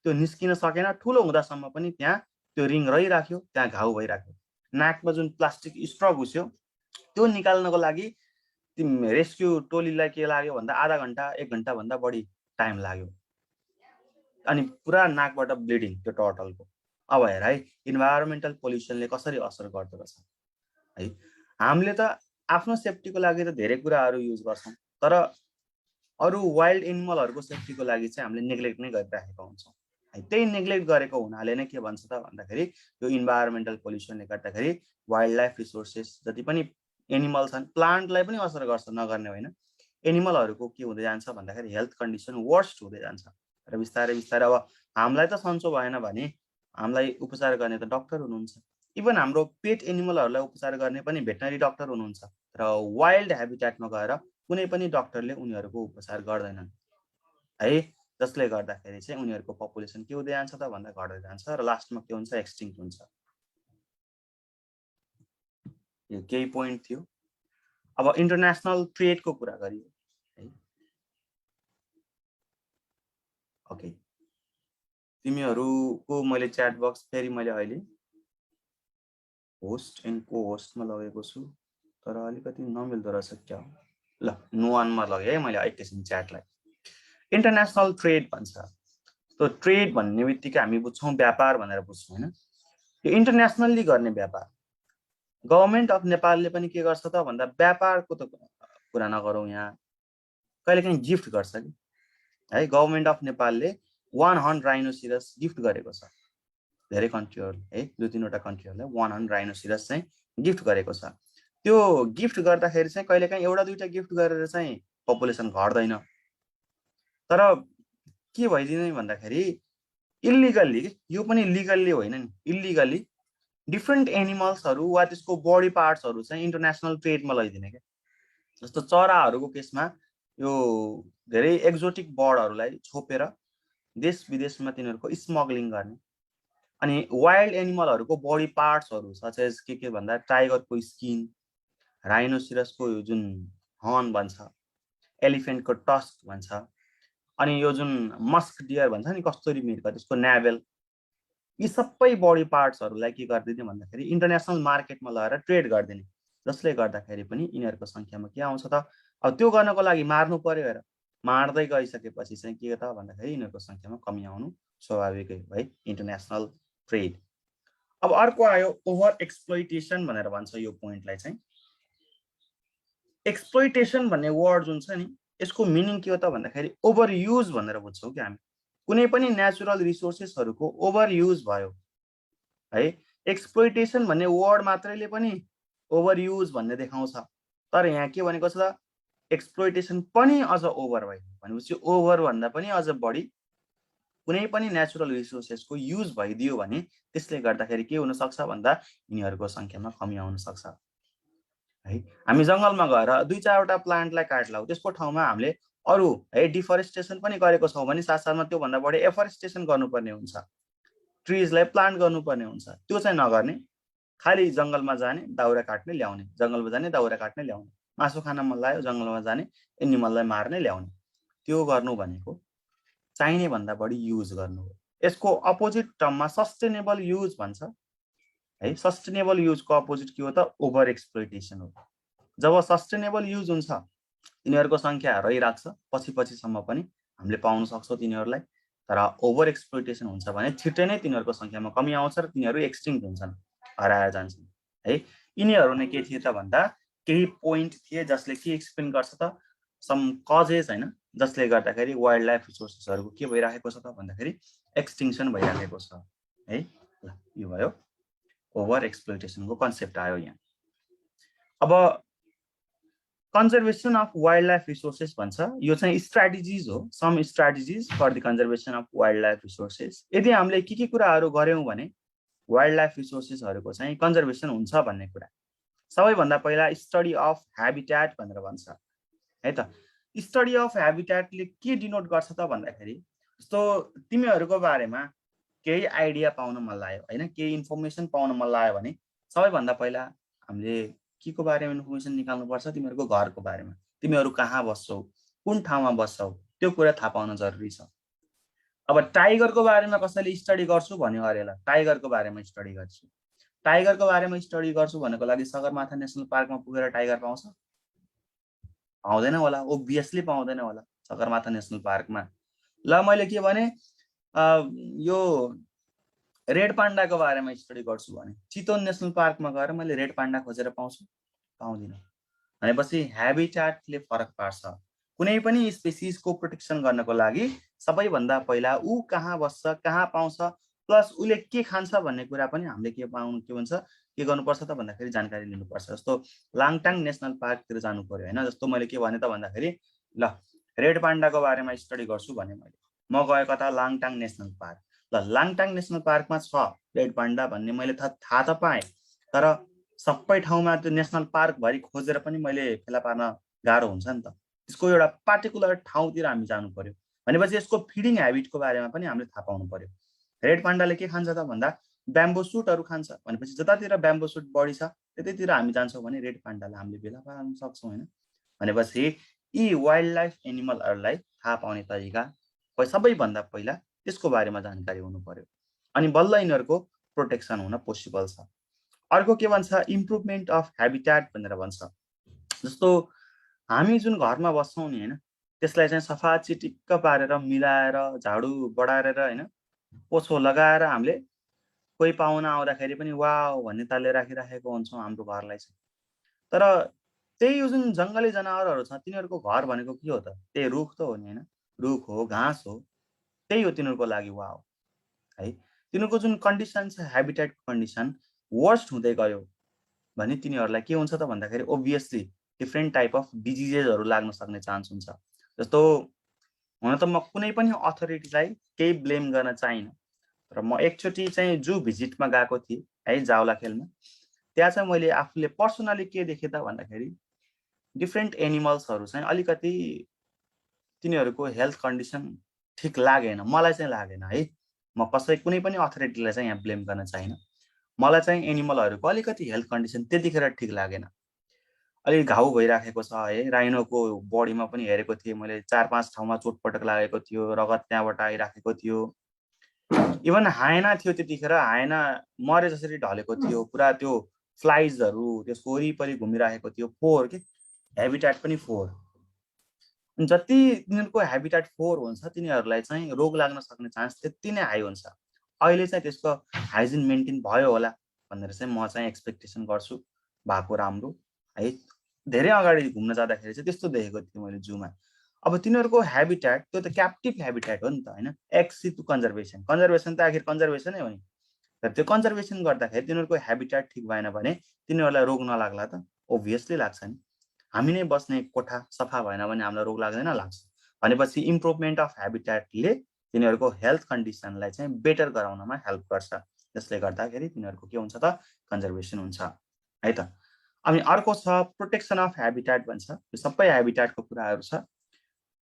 त्यो निस्किन सकेन, ठुलो हुँदासम्म पनि त्यहाँ त्यो रिङ रहिराख्यो, त्यहाँ घाउ भइराख्यो। नाकमा जुन प्लास्टिक स्ट्र घुस्यो त्यो निकाल्नको लागि रेस्क्यु टोलीलाई के लाग्यो भन्दा आधा घण्टा 1 घण्टा भन्दा बढी टाइम लाग्यो। अनि पुरा नाकबाट ब्लिडिङ त्यो टर्टलको। अब हेर है इन्भाइरोमेन्टल पोल्युसनले कसरी असर गर्दो रहेछ है। हामीले त आफ्नो सेफ्टीको लागि त धेरै कुराहरू युज गर्छौं, तर अरू वाइल्ड एनिमलहरूको सेफ्टीको लागि चाहिँ हामीले नेग्लेक्ट नै गरिराखेका हुन्छौं है। त्यही नेग्लेक्ट गरेको हुनाले नै के भन्छ त भन्दाखेरि यो इन्भाइरोमेन्टल पोल्युसनले गर्दाखेरि वाइल्ड लाइफ रिसोर्सेस जति पनि एनिमल छन्, प्लान्टलाई पनि असर गर्छ, नगर्ने होइन। एनिमलहरूको के हुँदै जान्छ भन्दाखेरि हेल्थ कन्डिसन वर्स्ट हुँदै जान्छ र बिस्तारै बिस्तारै अब हामीलाई त सन्चो भएन भने हामीलाई उपचार गर्ने त डाक्टर हुनुहुन्छ। इभन हाम्रो पेट एनिमलहरूलाई उपचार गर्ने पनि भेटनरी डाक्टर हुनुहुन्छ, र वाइल्ड ह्याबिट्याटमा गएर कुनै पनि डाक्टरले उनीहरूको उपचार गर्दैनन् है। जसले गर्दाखेरि चाहिँ उनीहरूको पपुलेसन के हुँदै जान्छ त भन्दा घट्दै जान्छ र लास्टमा के हुन्छ, एक्सटिङ्क्ट हुन्छ। यो केही पोइन्ट थियो। अब इन्टरनेसनल ट्रेडको कुरा गरियो है। ओके, तिमीहरूको मैले च्याट बक्स फेरि मैले अहिले होस्ट एन्ड को होस्टमा लगेको छु, तर अलिकति नमिल्दो रहेछ क्या हो। ल नो वानमा लगे है मैले एकैछिन च्याटलाई। इन्टरनेसनल ट्रेड भन्छ। त्यो ट्रेड भन्ने बित्तिकै हामी बुझ्छौँ व्यापार भनेर बुझ्छौँ हैन। यो इन्टरनेसनली गर्ने व्यापार। गभर्नमेन्ट अफ नेपालले पनि के गर्छ त भन्दा व्यापारको त कुरा नगरौँ, यहाँ कहिलेकाहीँ गिफ्ट गर्छ कि है। गभर्नमेन्ट अफ नेपालले 1 हर्न राइनोसिरस गिफ्ट गरेको छ धेरै कन्ट्रीहरूले है। 2-3 वटा कन्ट्रीहरूलाई 1 हर्न राइनोसिरस चाहिँ गिफ्ट गरेको छ। त्यो गिफ्ट गर्दाखेरि चाहिँ कहिलेकाहीँ एउटा दुईटा गिफ्ट गरेर चाहिँ पपुलेसन घट्दैन, तर के भइदिने भन्दाखेरि इल्लिगल्ली, यो पनि लिगल्ली होइन नि, इल्लिगल्ली डिफ्रेन्ट एनिमल्सहरू वा त्यसको बडी पार्ट्सहरू चाहिँ इन्टरनेसनल ट्रेडमा लैदिने क्या। जस्तो चराहरूको केसमा यो धेरै एक्जोटिक बर्डहरूलाई छोपेर देश विदेशमा तिनीहरूको स्मग्लिङ गर्ने। अनि वाइल्ड एनिमलहरूको बडी पार्ट्सहरू सच एज के भन्दा टाइगरको स्किन, राइनोसिरसको यो जुन हर्न भन्छ, एलिफेन्टको टस्क भन्छ, अनि यो जुन मस्क डियर भन्छ नि कस्तुरी मृग, त्यसको न्याभेल, यी सबै बडी पार्ट्सहरूलाई के गरिदिने भन्दाखेरि इन्टरनेसनल मार्केटमा लगेर ट्रेड गरिदिने। जसले गर्दाखेरि पनि यिनीहरूको सङ्ख्यामा के आउँछ त, अब त्यो गर्नको लागि मार्नु पर्यो। हेर मार्दै गइसकेपछि चाहिँ के त भन्दाखेरि यिनीहरूको सङ्ख्यामा कमी आउनु स्वाभाविकै हो है। International trade. अब अर्को आयो ओभर एक्सप्लोइटेसन भनेर भन्छ यो पोइन्टलाई चाहिँ। एक्सप्लोइटेसन भन्ने वर्ड जुन छ नि यसको मिनिङ के हो त भन्दाखेरि ओभर युज भनेर बुझ्छौँ कि हामी। कुनै पनि नेचुरल रिसोर्सेसहरूको ओभर युज भयो है। एक्सप्लोइटेसन भन्ने वर्ड मात्रैले पनि ओभर युज भन्ने देखाउँछ, तर यहाँ के भनेको छ त एक्सप्लोइटेसन पनि अझ ओभर भयो भनेपछि ओभर भन्दा पनि अझ बढी कुनै पनि नेचुरल रिसोर्सेसको युज भइदियो भने त्यसले गर्दाखेरि के हुन सक्छ भन्दा यिनीहरूको सङ्ख्यामा कमी आउन सक्छ है। हामी जङ्गलमा गएर 2-4 वटा प्लान्टलाई काट्लाउ, त्यसको ठाउँमा हामीले अरू है डिफरेस्टेसन पनि गरेको छौँ भने साथसाथमा त्योभन्दा बढी एफरेस्टेसन गर्नुपर्ने हुन्छ, ट्रिजलाई प्लान्ट गर्नुपर्ने हुन्छ। त्यो चाहिँ नगर्ने, खालि जङ्गलमा जाने दाउरा काट्ने ल्याउने, जङ्गलमा जाने दाउरा काट्ने ल्याउने, मासु खान मन लाग्यो जङ्गलमा जाने एनिमललाई मार्ने ल्याउने। त्यो गर्नु भनेको चाहिने भन्दा बढी युज गर्नु हो। यसको अपोजिट टर्ममा सस्टेनेबल युज भन्छ है। सस्टेनेबल युजको अपोजिट के हो त? ओभर एक्सप्लोइटेसन हो। जब सस्टेनेबल युज हुन्छ तिनीहरूको संख्या रहिराख्छ, पछि-पछिसम्म पनि हामीले पाउन सक्छौँ तिनीहरूलाई। तर ओभर एक्सप्लोइटेसन हुन्छ भने छिट्टै नै तिनीहरूको संख्यामा कमी आउँछ र तिनीहरू एक्सटिङ्क्ट हुन्छन्, हराएर जान्छन् है। यिनीहरू नै के थिए त भन्दा केही पोइन्ट थिए जसले के एक्सप्लेन गर्छ त? सम कजेस हैन, जसले गर्दाखेरि वाइल्ड लाइफ रिसोर्सेसहरूको के भइराखेको छ त भन्दाखेरि एक्सटिङ्क्सन भइराखेको छ है। ल यो भयो ओभर एक्सप्लोइटेसनको कन्सेप्ट आयो यहाँ। अब conservation of wildlife resources भन्छ, यो चाहिँ स्ट्राटेजिज हो, some strategies for the conservation of wildlife resources. यदि हामीले के कुराहरू गऱ्यौँ भने वाइल्ड लाइफ रिसोर्सेसहरूको चाहिँ कन्जर्भेसन हुन्छ भन्ने कुरा, सबैभन्दा पहिला स्टडी अफ ह्याबिट्याट भनेर भन्छ है त। स्टडी अफ ह्याबिट्याटले के डिनोट गर्छ त भन्दाखेरि, जस्तो तिमीहरूको बारेमा केही आइडिया पाउन मन लाग्यो हैन, केही इन्फर्मेसन पाउन मन लाग्यो भने सबैभन्दा पहिला हामीले के को बारेमा इन्फर्मेसन निकाल्नुपर्छ? तिमीहरूको घरको बारेमा, तिमीहरू कहाँ बस्छौ, कुन ठाउँमा बस्छौ, त्यो कुरा थाहा पाउन जरुरी छ। अब टाइगरको बारेमा कसैले स्टडी गर्छु भन्यो अरे, ल टाइगरको बारेमा स्टडी गर्छु, टाइगरको बारेमा स्टडी गर्छु भनेको लागि सगरमाथा नेसनल पार्कमा पुगेर टाइगर पाउँछ? पाउँदैन होला, ओभियसली पाउँदैन होला सगरमाथा नेसनल पार्कमा। ल मैले के भने यो रेड पाण्डाको बारेमा स्टडी गर्छु भने चितवन नेसनल पार्कमा गएर मैले रेड पाण्डा खोजेर पाउँछु? पाउँदिन। भनेपछि ह्याबिट्याटले फरक पार्छ। कुनै पनि स्पेसिसको प्रोटेक्सन गर्नको लागि सबैभन्दा पहिला ऊ कहाँ बस्छ, कहाँ पाउँछ, प्लस उसले के खान्छ भन्ने कुरा पनि हामीले के भन्छ के गर्नुपर्छ त भन्दाखेरि जानकारी लिनुपर्छ। जस्तो लाङटाङ नेसनल पार्कतिर जानु पर्यो हैन। जस्तो मैले के भने त भन्दाखेरि, ल रेड पाण्डाको बारेमा स्टडी गर्छु भने मैले म गएको कता? Langtang national park. ल लाङटाङ नेसनल पार्कमा छ रेड पाण्डा भन्ने मैले थाहा त पाएँ, तर सबै ठाउँमा त्यो नेसनल पार्क भरि खोजेर पनि मैले फेला पार्न गाह्रो हुन्छ नि त। त्यसको एउटा पार्टिकुलर ठाउँतिर हामी जानु पर्यो। भनेपछि यसको फिडिङ ह्याबिटको बारेमा पनि हामीले थाहा पाउनु पर्यो। रेड पाण्डाले के खान्छ त भन्दा ब्याम्बो सुटहरू खान्छ। भनेपछि जतातिर ब्याम्बो सुट बढी छ त्यतैतिर हामी जान्छौँ भने रेड पाण्डालाई हामीले भेला पार्न सक्छौँ हैन। भनेपछि यी वाइल्ड लाइफ एनिमलहरूलाई थाहा पाउने तरिका सबैभन्दा पहिला त्यसको बारेमा जानकारी हुनु पर्यो, अनि बल्ल यिनीहरूको प्रोटेक्सन हुन पोसिबल छ। अर्को के भन्छ? इम्प्रुभमेन्ट अफ ह्याबिट्याट भनेर भन्छ। जस्तो हामी जुन घरमा बस्छौँ नि हैन, त्यसलाई चाहिँ सफा चिटिक्क पारेर मिलाएर झाडु बढारेर हैन पोछो लगाएर हामीले कोही पाहुना आउँदाखेरि पनि वाउ भन्ने तालले राखिराखेको हुन्छौँ हाम्रो घरलाई चाहिँ। तर त्यही यो जुन जङ्गली जनावरहरू छ तिनीहरूको घर भनेको के हो त? त्यही रुख त हो नि हैन, रुख हो, घाँस हो, त्यही हो तिनीहरूको लागि वाउ है। तिनीहरूको जुन कन्डिसन छ ह्याबिट्याट कन्डिसन वर्स्ट हुँदै गयो भने तिनीहरूलाई के हुन्छ त भन्दाखेरि ओभियसली डिफ्रेन्ट टाइप अफ डिजिजेसहरू लाग्न सक्ने चान्स हुन्छ। जस्तो हुन त म कुनै पनि अथोरिटीलाई केही ब्लेम गर्न चाहिनँ, तर म एकचोटि चाहिँ जू भिजिटमा गएको थिएँ है, जावलाखेलमा। त्यहाँ चाहिँ मैले आफूले पर्सनली के देखेँ त भन्दाखेरि डिफ्रेन्ट एनिमल्सहरू चाहिँ अलिकति तिनीहरूको हेल्थ कन्डिसन ठिक लागेन, मलाई चाहिँ लागेन है। म कुनै पनि अथोरिटीलाई चाहिँ यहाँ ब्लेम गर्न चाहिनँ। मलाई चाहिँ एनिमलहरूको अलिकति हेल्थ कन्डिसन त्यतिखेर ठिक लागेन, अलिक घाउ भइराखेको छ है। राइनोको बडीमा पनि हेरेको थिएँ मैले, 4-5 ठाउँमा चोटपटक लागेको थियो, रगत त्यहाँबाट आइराखेको थियो। इभन हायना थियो त्यतिखेर, हायना मरे जसरी ढलेको थियो, पुरा त्यो फ्लाइजहरू त्यसको वरिपरि घुमिराखेको थियो। फोहोर के ह्याबिट्याट पनि फोहोर। जति तिनीहरूको ह्याबिट्याट फोहोर हुन्छ तिनीहरूलाई चाहिँ रोग लाग्न सक्ने चान्स त्यति नै हाई हुन्छ। अहिले चाहिँ त्यसको हाइजिन मेन्टेन भयो होला भनेर चाहिँ म चाहिँ एक्सपेक्टेसन गर्छु, भएको राम्रो है। धेरै अगाडि घुम्न जाँदाखेरि चाहिँ त्यस्तो देखेको थिएँ मैले जूमा। अब तिनीहरूको ह्याबिट्याट त्यो त क्याप्टिभ ह्याबिट्याट हो नि त हैन, एक्स टु कन्जर्भेसन। कन्जर्भेसन त आखिर कन्जर्भेसनै हो नि। तर त्यो कन्जर्भेसन गर्दाखेरि तिनीहरूको ह्याबिट्याट ठिक भएन भने तिनीहरूलाई रोग नलाग्ला त? ओभियसली लाग्छ नि। हामी नै बस्ने कोठा सफा भएन भने हामीलाई रोग लाग्दैन? लाग्छ। भनेपछि इम्प्रुभमेन्ट अफ ह्याबिट्याटले तिनीहरूको हेल्थ कन्डिसनलाई चाहिँ बेटर गराउनमा हेल्प गर्छ, जसले गर्दाखेरि तिनीहरूको के हुन्छ त? कन्जर्भेसन हुन्छ है त। अनि अर्को छ प्रोटेक्सन अफ ह्याबिट्याट भन्छ। यो सबै ह्याबिट्याटको कुराहरू छ।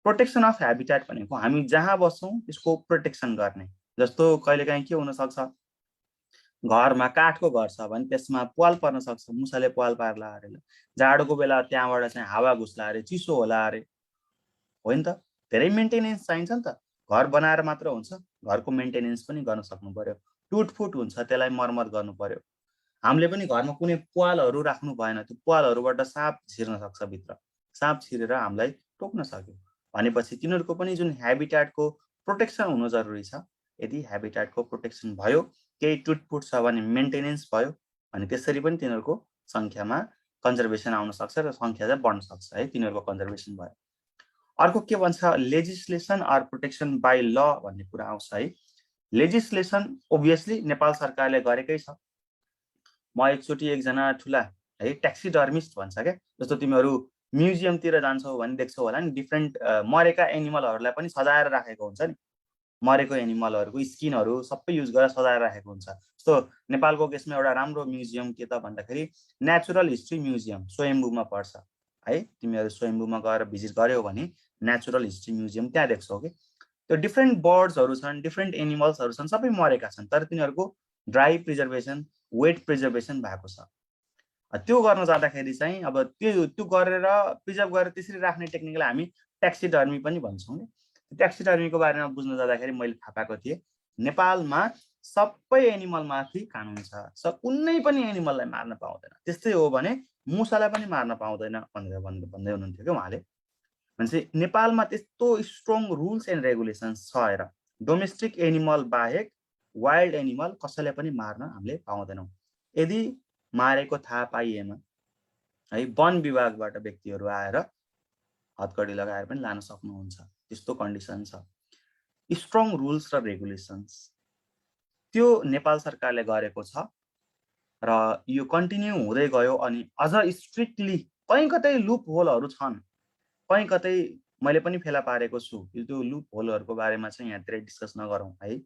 प्रोटेक्सन अफ ह्याबिट्याट भनेको हामी जहाँ बस्छौँ त्यसको प्रोटेक्सन गर्ने। जस्तो कहिलेकाहीँ के हुनसक्छ, घरमा काठको घर छ भने त्यसमा प्वाल पर्न सक्छ, मुसाले प्वाल पार्ला अरे, जाडोको बेला त्यहाँबाट चाहिँ हावा घुस्ला अरे, चिसो होला अरे, हो नि त। धेरै मेन्टेनेन्स चाहिन्छ नि त। घर बनाएर मात्र हुन्छ, घरको मेन्टेनेन्स पनि गर्न सक्नु पर्यो, टुटफुट हुन्छ त्यसलाई मर्मत गर्नु पर्यो। हामीले पनि घरमा कुनै प्वालहरू राख्नु भएन, त्यो प्वालहरूबाट साँप छिर्न सक्छ भित्र, साँप छिरेर हामीलाई टोक्न सक्यो भनेपछि तिनीहरूको पनि जुन ह्याबिट्याटको प्रोटेक्सन हुनु जरुरी छ। यदि ह्याबिट्याटको प्रोटेक्सन भयो, केही टुटफुट छ भने मेन्टेनेन्स भयो भने त्यसरी पनि तिनीहरूको सङ्ख्यामा कन्जर्भेसन आउन सक्छ र सङ्ख्या चाहिँ बढ्न सक्छ है, तिनीहरूको कन्जर्भेसन भयो। अर्को के भन्छ, लेजिस्लेसन अर प्रोटेक्सन बाई ल भन्ने कुरा आउँछ है। लेजिस्लेसन ओभियसली नेपाल सरकारले गरेकै छ। म एकचोटि एकजना ठुला है ट्याक्सिडर्मिस्ट भन्छ क्या, जस्तो तिमीहरू म्युजियमतिर जान्छौ भने देख्छौ होला नि, डिफ्रेन्ट मरेका एनिमलहरूलाई पनि सजाएर राखेको हुन्छ नि, मरेको एनिमलहरूको स्किनहरू सबै युज गरेर सजाएर राखेको हुन्छ। जस्तो नेपालको केसमा एउटा राम्रो म्युजियम के त भन्दाखेरि नेचुरल हिस्ट्री म्युजियम स्वयम्भूमा पर्छ है। तिमीहरू स्वयम्भूमा गएर भिजिट गर्यौ भने नेचुरल हिस्ट्री म्युजियम त्यहाँ देख्छौ कि त्यो डिफ्रेन्ट बर्ड्सहरू छन्, डिफ्रेन्ट एनिमल्सहरू छन्, सबै मरेका छन्, तर तिनीहरूको ड्राई प्रिजर्भेसन, वेट प्रिजर्भेसन भएको छ। त्यो गर्न जाँदाखेरि चाहिँ अब त्यो गरेर प्रिजर्भ गरेर त्यसरी राख्ने टेक्निकलाई हामी ट्याक्सिडर्मी पनि भन्छौँ। ट्याक्सिडर्मीको बारेमा बुझ्न जाँदाखेरि मैले थाहा पाएको थिएँ नेपालमा सबै एनिमलमाथि कानुन छ, कुनै पनि एनिमललाई मार्न पाउँदैन। त्यस्तै हो भने मुसालाई पनि मार्न पाउँदैन भनेर भन्दै हुनुहुन्थ्यो क्या उहाँले। भनेपछि नेपालमा त्यस्तो स्ट्रङ रुल्स एन्ड रेगुलेसन्स छ। हेर, डोमेस्टिक एनिमल बाहेक वाइल्ड एनिमल कसैलाई पनि मार्न हामीले पाउँदैनौँ। यदि मारेको थाहा पाइएमा है वन विभागबाट व्यक्तिहरू आएर हतकडी लगाएर पनि लान सक्नुहुन्छ, त्यस्तो कन्डिसन छ। स्ट्रङ रुल्स र रेगुलेसन्स त्यो नेपाल सरकारले गरेको छ र यो कन्टिन्यू हुँदै गयो। अनि अझ स्ट्रिक्टली कहीँ कतै लुप होलहरू छन्, कहीँ कतै मैले पनि फेला पारेको छु। त्यो लुप होलहरूको बारेमा चाहिँ यहाँ धेरै डिस्कस नगरौँ है।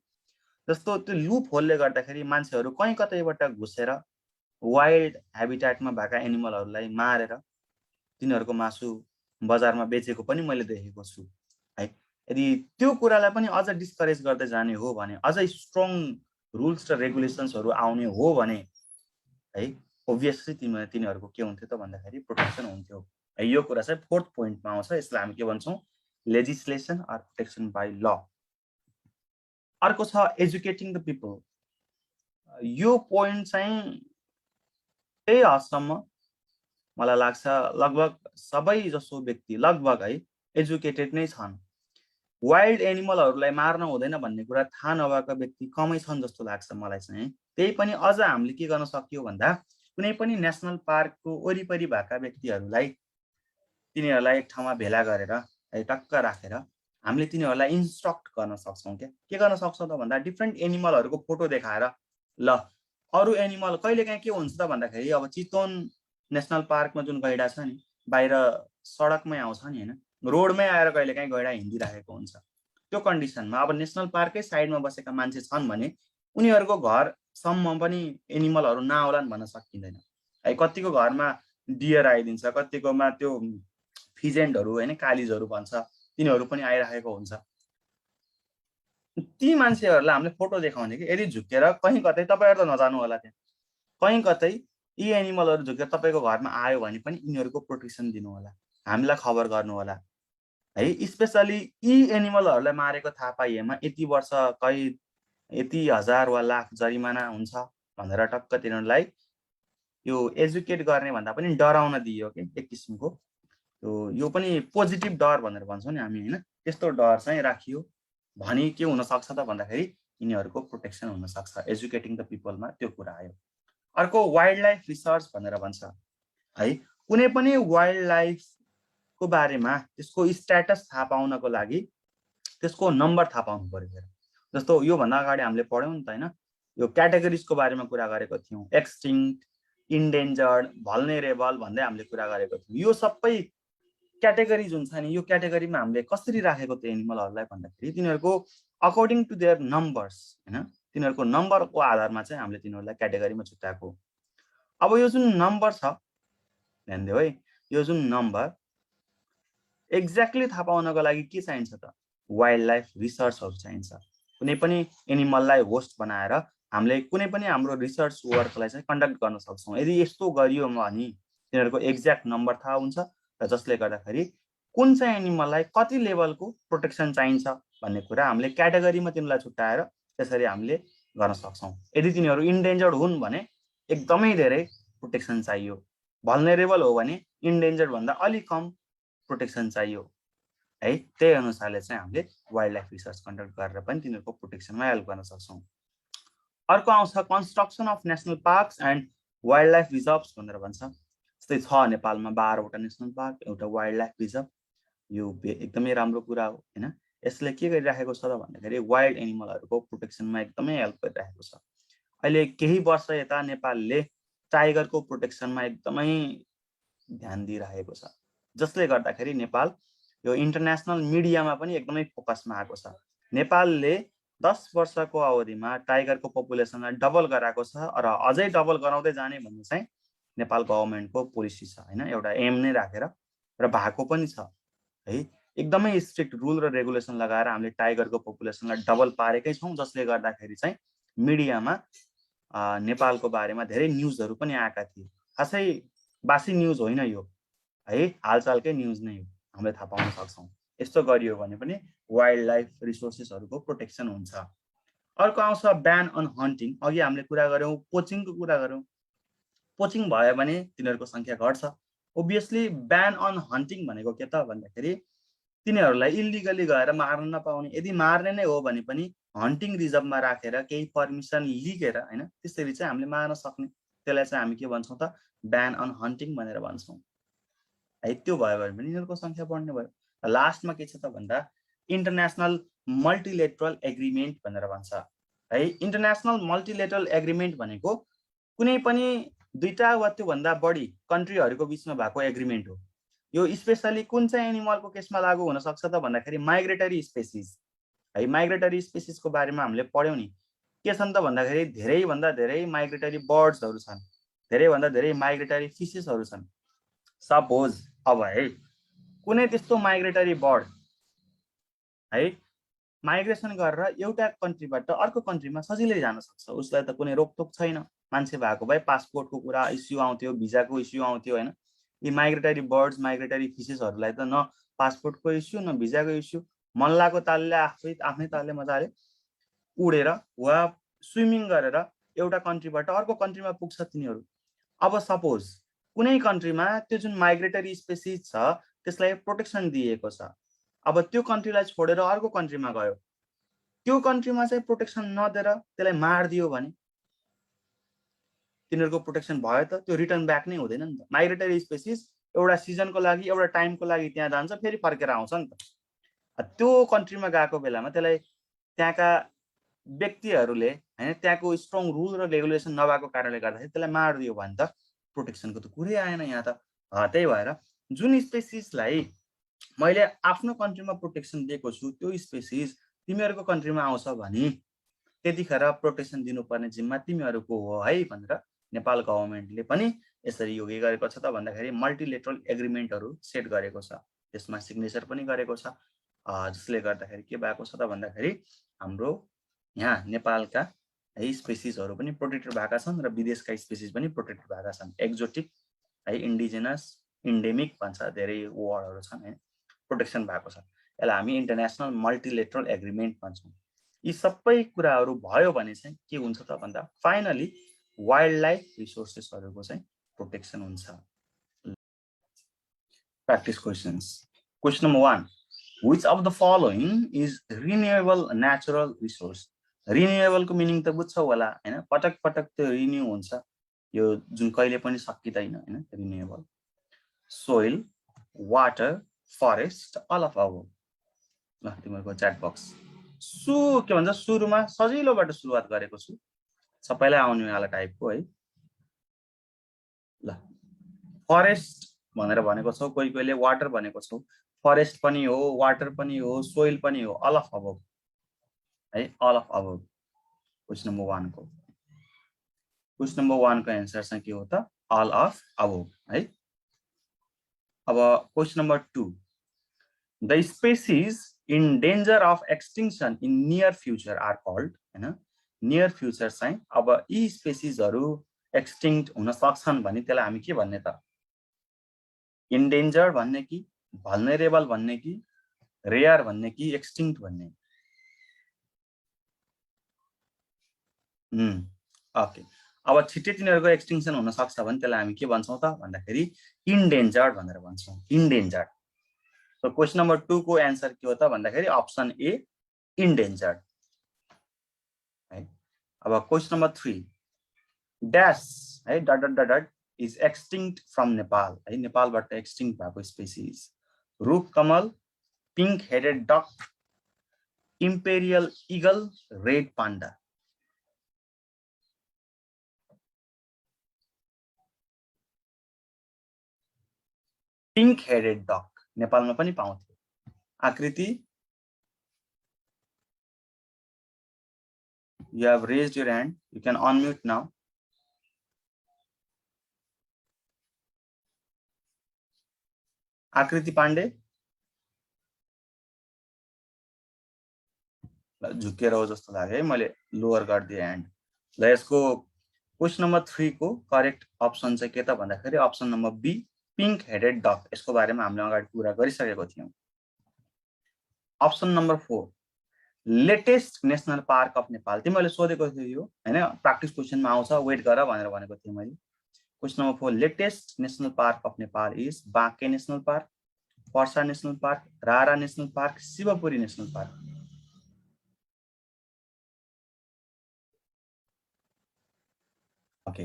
जस्तो त्यो लुप होलले गर्दाखेरि मान्छेहरू कहीँ कतैबाट घुसेर वाइल्ड ह्याबिट्याटमा भएका एनिमलहरूलाई मारेर तिनीहरूको मासु बजारमा बेचेको पनि मैले देखेको छु है। यदि त्यो कुरालाई पनि अझ डिस्करेज गर्दै जाने हो भने, अझ स्ट्रङ रुल्स र रेगुलेसन्सहरू आउने हो भने है ओभियसली तिनीहरूको के हुन्थ्यो त भन्दाखेरि प्रोटेक्सन हुन्थ्यो। यो कुरा चाहिँ फोर्थ पोइन्टमा आउँछ। यसलाई हामी के भन्छौँ, लेजिस्लेसन अर प्रोटेक्सन बाई ल। अर्को छ एजुकेटिङ द पिपल। यो पोइन्ट चाहिँ त्यही हदसम्म मलाई लाग्छ लगभग सबै जसो व्यक्ति लगभग है एजुकेटेड नै छन्। वाइल्ड एनिमलहरूलाई मार्न हुँदैन भन्ने कुरा थाहा नभएका व्यक्ति कमै छन् जस्तो लाग्छ मलाई चाहिँ। त्यही पनि अझ हामीले के गर्न सकियो भन्दा कुनै पनि नेसनल पार्कको वरिपरि भएका व्यक्तिहरूलाई तिनीहरूलाई एक ठाउँमा भेला गरेर है टक्क राखेर हामीले तिनीहरूलाई इन्स्ट्रक्ट गर्न सक्छौँ। के गर्न सक्छौँ त भन्दा डिफ्रेन्ट एनिमलहरूको फोटो देखाएर ल अरू एनिमल कहिलेकाहीँ के हुन्छ त भन्दाखेरि अब चितवन नेसनल पार्कमा जुन गैडा छ नि बाहिर सडकमै आउँछ नि होइन, रोडमै आएर कहिलेकाहीँ गैडा हिँडिराखेको हुन्छ। त्यो कन्डिसनमा अब नेसनल पार्कै साइडमा बसेका मान्छे छन् भने उनीहरूको घरसम्म पनि एनिमलहरू नआउलान् भन्न सकिँदैन है। कतिको घरमा डियर आइदिन्छ, कतिकोमा त्यो फिजेन्टहरू होइन कालिजहरू भन्छ तिनीहरू पनि आइराखेको हुन्छ। ती मान्छेहरूलाई हामीले फोटो देखाउने कि यदि झुकेर कहीँ कतै तपाईँहरू त नजानु होला, त्यहाँ कहीँ कतै यी एनिमलहरू झुकेर तपाईँको घरमा आयो भने पनि यिनीहरूको प्रोटेक्सन दिनु होला, हामीलाई खबर गर्नु होला है। स्पेसली यी एनिमलहरूलाई मारेको थाहा पाइएमा यति वर्ष कैद, यति हजार वा लाख जरिमाना हुन्छ भनेर टक्क तिनीहरूलाई यो एजुकेट गर्ने भन्दा पनि डराउन दियो कि एक किसिमको। यो पनि पोजिटिभ डर भनेर भन्छौँ नि हामी होइन, त्यस्तो डर चाहिँ राखियो भने के हुनसक्छ त भन्दाखेरि यिनीहरूको प्रोटेक्सन हुनसक्छ। एजुकेटिङ द पिपलमा त्यो कुरा आयो। अर्को वाइल्ड लाइफ रिसर्च भनेर भन्छ है। कुनै पनि वाइल्ड लाइफको बारेमा त्यसको स्ट्याटस थाहा पाउनको लागि त्यसको नम्बर थाहा पाउनु पर्यो। जस्तो योभन्दा अगाडि हामीले पढ्यौँ नि त होइन, यो क्याटेगोरिजको बारेमा कुरा गरेको थियौँ, एक्सटिङ्क्ट, इन्डेन्जर्ड, भल्नेरेबल भन्दै हामीले कुरा गरेको थियौँ। यो सबै क्याटेगोरी जुन छ नि यो क्याटेगोरीमा हामीले कसरी राखेको त्यो एनिमलहरूलाई भन्दाखेरि तिनीहरूको अकर्डिङ टु देयर नम्बर्स होइन, तिनीहरूको नम्बरको आधारमा चाहिँ हामीले तिनीहरूलाई क्याटेगोरीमा छुट्याएको। अब यो जुन नम्बर छ ध्यान दियो है, यो जुन नम्बर एक्ज्याक्टली थाहा पाउनको लागि के चाहिन्छ त वाइल्ड लाइफ रिसर्चहरू चाहिन्छ। कुनै पनि एनिमललाई होस्ट बनाएर हामीले कुनै पनि हाम्रो रिसर्च वर्कलाई चाहिँ कन्डक्ट गर्न सक्छौँ। यदि यस्तो गरियो भने तिनीहरूको एक्ज्याक्ट नम्बर थाहा हुन्छ र जसले गर्दाखेरि कुन चाहिँ एनिमललाई कति लेभलको प्रोटेक्सन चाहिन्छ भन्ने कुरा हामीले क्याटेगोरीमा तिनीलाई छुट्याएर त्यसरी हामीले गर्न सक्छौँ। यदि तिनीहरू इन्डेन्जर्ड हुन् भने एकदमै धेरै प्रोटेक्सन चाहियो, भल्नरेबल हो भने इन्डेन्जर्ड भन्दा अलिक कम प्रोटेक्सन चाहियो है। त्यही अनुसारले चाहिँ हामीले वाइल्ड लाइफ रिसर्च कन्डक्ट गरेर पनि तिनीहरूको प्रोटेक्सनमा हेल्प गर्न सक्छौँ। अर्को आउँछ construction of national parks and wild life reserves भनेर भन्छ। जस्तै छ नेपालमा 12वटा नेसनल पार्क, एउटा वाइल्ड लाइफ रिजर्भ। यो एकदमै राम्रो कुरा हो हैन। यसले के गरिराखेको छ त भन्दाखेरि वाइल्ड एनिमलहरूको प्रोटेक्सनमा एकदमै हेल्प गरिराखेको छ। अहिले केही वर्ष यता नेपालले टाइगरको प्रोटेक्सनमा एकदमै ध्यान दिइरहेको छ, जसले गर्दाखेरि नेपाल यो इन्टरनेसनल मिडियामा पनि एकदमै फोकसमा आएको छ। नेपालले 10 वर्षको अवधिमा टाइगरको पपुलेसनलाई डबल गराएको छ र अझै डबल गराउँदै जाने भन्ने चाहिँ नेपाल गभर्नमेन्टको पोलिसी छ हैन, एउटा एम नै राखेर र भएको पनि छ है। एकदमै स्ट्रिक्ट रुल र रेगुलेसन लगाएर हामीले टाइगरको पपुलेसनलाई डबल पारेकै छौँ, जसले गर्दाखेरि चाहिँ मिडियामा नेपालको बारेमा धेरै न्युजहरू पनि आएका थिए। खासै बासी न्युज होइन यो है, हालचालकै न्युज नै हो, हामीले थाहा पाउन सक्छौँ। यस्तो गरियो भने पनि वाइल्ड लाइफ रिसोर्सेसहरूको प्रोटेक्सन हुन्छ। अर्को आउँछ ब्यान अन हन्टिङ। अघि हामीले कुरा गऱ्यौँ पोचिङको कुरा गऱ्यौँ। पोचिङ भयो भने तिनीहरूको सङ्ख्या घट्छ। ओभियसली ब्यान अन हन्टिङ भनेको के त भन्दाखेरि तिनीहरूलाई इलिगली गएर मार्न नपाउने, यदि मार्ने नै हो भने पनि हन्टिङ रिजर्भमा राखेर केही पर्मिसन लिएर हैन त्यसरी चाहिँ हामीले मार्न सक्ने, त्यसलाई चाहिँ हामी के भन्छौँ त ब्यान अन हन्टिङ भनेर भन्छौँ है। त्यो भयो भने पनि यिनीहरूको सङ्ख्या बढ्ने भयो। लास्टमा के छ त भन्दा इन्टरनेसनल मल्टिलेटरल एग्रिमेन्ट भनेर भन्छ है। इन्टरनेसनल मल्टिलेटरल एग्रिमेन्ट भनेको कुनै पनि दुईटा वा त्योभन्दा बढी कन्ट्रीहरूको बिचमा भएको एग्रिमेन्ट हो। यो स्पेसली कुन चाहिँ एनिमलको केसमा लागू हुन सक्छ त भन्दाखेरि माइग्रेटरी स्पेसिस है। माइग्रेटरी स्पेसिसको बारेमा हामीले पढ्यौँ नि, के छन् त भन्दाखेरि धेरैभन्दा धेरै माइग्रेटरी बर्ड्सहरू छन्, धेरैभन्दा धेरै माइग्रेटरी फिसेसहरू छन्। सपोज अब है कुनै त्यस्तो माइग्रेटरी बर्ड है माइग्रेसन गरेर एउटा कन्ट्रीबाट अर्को कन्ट्रीमा सजिलै जान सक्छ, उसलाई त कुनै रोकटोक छैन। मान्छे भएको भए पासपोर्टको कुरा इस्यु आउँथ्यो, भिजाको इस्यु आउँथ्यो हैन। यी माइग्रेटरी बर्ड्स माइग्रेटरी फिसेसहरूलाई त न पासपोर्टको इस्यु न भिजाको इस्यु, मन लागेको तालले आफ्नै तालले मजाले उडेर वा स्विमिङ गरेर एउटा कन्ट्रीबाट अर्को कन्ट्रीमा पुग्छ तिनीहरू। अब सपोज कुनै कन्ट्रीमा त्यो जुन माइग्रेटरी स्पेसिस छ त्यसलाई प्रोटेक्सन दिएको छ, अब त्यो कन्ट्रीलाई छोडेर अर्को कन्ट्रीमा गयो, त्यो कन्ट्रीमा चाहिँ प्रोटेक्सन नदिएर त्यसलाई मारिदियो भने तिनीहरूको प्रोटेक्सन भयो त, त्यो रिटर्न ब्याक नै हुँदैन नि त। माइग्रेटरी स्पेसिस एउटा सिजनको लागि एउटा टाइमको लागि त्यहाँ जान्छ, फेरि फर्केर आउँछ नि त। त्यो कन्ट्रीमा गएको बेलामा त्यसलाई त्यहाँका व्यक्तिहरूले हैन त्यहाँको स्ट्रङ रुल र रेगुलेसन नभएको कारणले गर्दाखेरि त्यसलाई मारिदियो भने त प्रोटेक्सनको त कुरै आएन यहाँ त। त्यही भएर जुन स्पेसिसलाई मैले आफ्नो कन्ट्रीमा प्रोटेक्सन दिएको छु त्यो स्पेसिस तिमीहरूको कन्ट्रीमा आउँछ भने त्यतिखेर प्रोटेक्सन दिनुपर्ने जिम्मा तिमीहरूको हो है भनेर नेपाल गभर्नमेन्टले पनि यसरी यो के गरेको छ त भन्दाखेरि मल्टिलेटरल एग्रिमेन्टहरू सेट गरेको छ, त्यसमा सिग्नेचर पनि गरेको छ। जसले गर्दाखेरि के भएको छ त भन्दाखेरि हाम्रो यहाँ नेपालका है स्पेसिसहरू पनि प्रोटेक्टेड भएका छन् र विदेशका स्पेसिस पनि प्रोटेक्टेड भएका छन्। एक्जोटिक है, इन्डिजिनस, इन्डेमिक भन्छ, धेरै वर्डहरू छन् है, प्रोटेक्सन भएको छ। यसलाई हामी इन्टरनेसनल मल्टिलेटरल एग्रिमेन्ट भन्छौँ। यी सबै कुराहरू भयो भने चाहिँ के हुन्छ त भन्दा फाइनली वाइल्ड लाइफ रिसोर्सेसहरूको चाहिँ प्रोटेक्सन हुन्छ। Practice questions. Question number 1, which of the following is renewable natural resource? रिन्युएबलको मिनिङ त बुझ्छौ होला हैन, पटक पटक त्यो रिन्यू हुन्छ, यो जुन कहिले पनि सकिदैन हैन। Renewable soil, water, forest, all of above. ल तिमीहरूको च्याट बक्स के भन्छ, सुरुमा सजिलोबाट सुरुवात गरेको छु, सबैलाई आउने वाला टाइपको है। ल फरेस्ट भनेर भनेको छौ, कोही कोहीले वाटर भनेको छौ, फरेस्ट पनि हो, वाटर पनि हो, सोइल पनि हो, अल अफ अबभ है, all of above. Question number 1 को क्वेसन नम्बर 1 को एन्सर चाहिँ के हो त, अल अफ अबभ है। अब question number 2, the species in danger of extinction in near future are called हैन। नियर फ्युचर चाहिँ अब यी स्पेसिसहरू एक्सटिङ्क्ट हुन सक्छन् भने त्यसलाई हामी के भन्ने त, इन्डेन्जर भन्ने कि भल्नरेबल भन्ने कि रेयर भन्ने कि एक्सटिंक्ट भन्ने? ओके, अब छिट्टै तिनीहरूको एक्सटिंक्सन हुन सक्छ भने त्यसलाई हामी के भन्छौँ त भन्दाखेरि इन्डेन्जर्ड भनेर भन्छौँ, इन्डेन्जर्ड। सो क्वेशन नम्बर 2 को एन्सर के हो त भन्दाखेरि अप्सन ए इन्डेन्जर्ड है। अब क्वेशन नम्बर 3 ड्याश है dot dot dot dot is extinct from Nepal है, नेपालबाट एक्सटिंक्ट भएको स्पेसिस रूप कमल, pink headed duck, imperial eagle, red panda. Pink headed duck नेपालमा पनि पाउँथ्यो। आकृति, you have raised your hand, you can unmute now. आकृति पाण्डे झुकेर हो जस्तो लाग्यो है, मैले लोअर गरिदिएँ ह्यान्ड। ल यसको क्वेशन नम्बर 3 को करेक्ट अप्सन चाहिँ के त भन्दाखेरि option number B pink headed duck. यसको बारेमा हामीले अगाडि कुरा गरिसकेको थियौं। Option number 4 latest national park of Nepal, तिमीले सोधेको थियो यो हैन, प्र्याक्टिस क्वेशनमा आउँछ, वेट गर भनेर भनेको थिएँ मैले। Question number 4 latest national park of Nepal is Banke national park, Parsa national park, Rara national park, Shivapuri national park. Okay,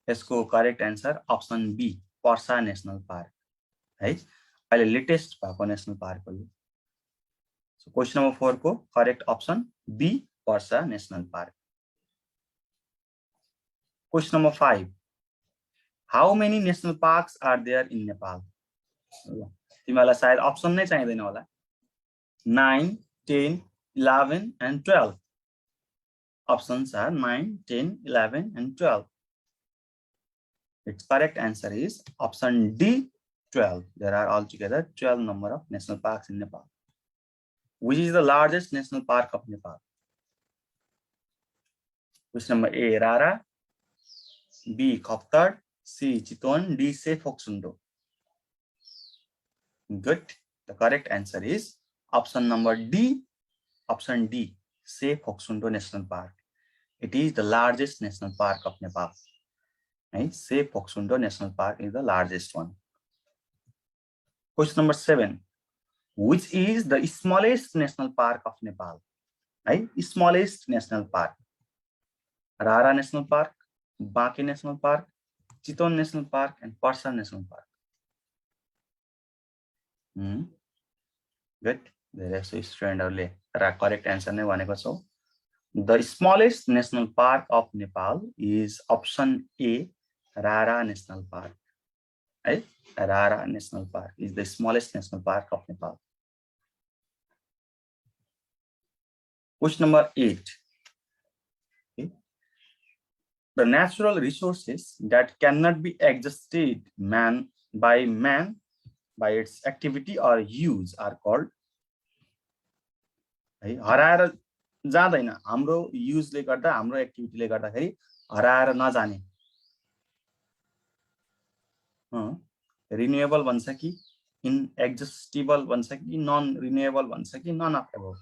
यसको correct answer option B Parsa national park है, अहिले लेटेस्ट भएको नेशनल पार्क हो यो। सो क्वेशन नम्बर 4 को correct option B Parsa national park. Question number 5 how many national parks are there in Nepal? तिमीलाई सायद option नै चाहिँदैन होला। 9, 10, 11 and 12. Options are 9, 10, 11 and 12. Its correct answer is option D, 12. There are altogether 12 number of national parks in Nepal. Which is the largest national park of Nepal? Question number A, Rara, B, Khoptad, C, Chitwan, D, Sephoksundo. Good. The correct answer is option number D, option D, Sephoksundo National Park. It is the largest national park of Nepal. Right? Sephoksundo National Park is the largest one. Question number 7. Which is the smallest national park of Nepal? Right? Smallest national park. Rara National Park, Baँke National Park, Chitwan National Park, and Parsa National Park. Good. The rest is student correct answer नै भनेको छौ। The smallest national park of Nepal is option A, Rara National Park. Right? Rara National Park is the smallest national park of Nepal. Question number 8. Okay. The natural resources that cannot be exhausted by man by its activity or use are called हराएर जाँदैन, हाम्रो युजले गर्दा, हाम्रो एक्टिभिटीले गर्दाखेरि हराएर नजाने renewable भन्छ कि इनएक्जस्टिबल भन्छ कि नन रिन्युएबल भन्छ कि नन अफ एबभ।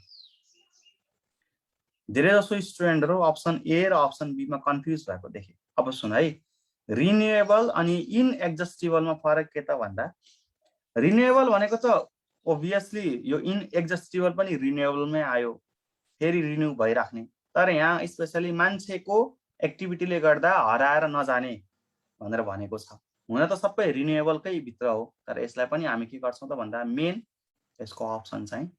धेरै जसो स्टुडेन्टहरु अप्सन ए र अप्सन बी मा कन्फ्युज भएको देखे। अब सुन है, रिन्युएबल अनि इनएक्जस्टिबलमा फरक के त भन्दा रिन्युएबल भनेको त ओभियसली यो इनएक्जस्टिबल पनि रिन्युएबलमै आयो, फेरि रिन्यू भइराख्ने। तर यहाँ स्पेशली मान्छेको एक्टिभिटीले गर्दा हराएर नजाने भनेर भनेको छ। हुन त सबै रिन्युएबलकै भित्र हो, तर यसलाई पनि हामी के गर्छौं त भन्दा मेन यसको अप्सन चाहिँ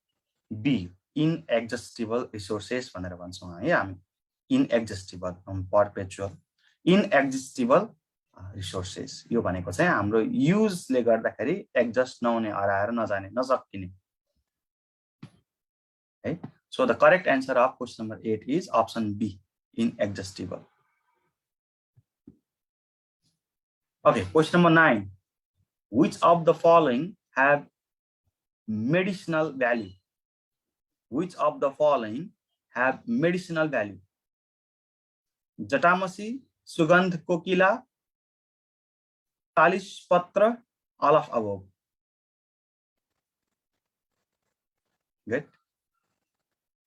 बी इनएक्जस्टिबल रिसोर्सेस भनेर भन्छौं है हामी। इनएक्जस्टिबल परपेचुअल इनएक्जस्टिबल रिसोर्सेस यो भनेको चाहिँ हाम्रो युजले गर्दाखेरि एक्जस्ट नहुने, हराएर नजाने, नसकिने है। So the correct answer of question number 8 is option B, inexhaustible. Okay, question number 9. Which of the following have medicinal value? Which of the following have medicinal value? Jatamasi, Sugandh Kokila, Talish Patra, all of above. Good.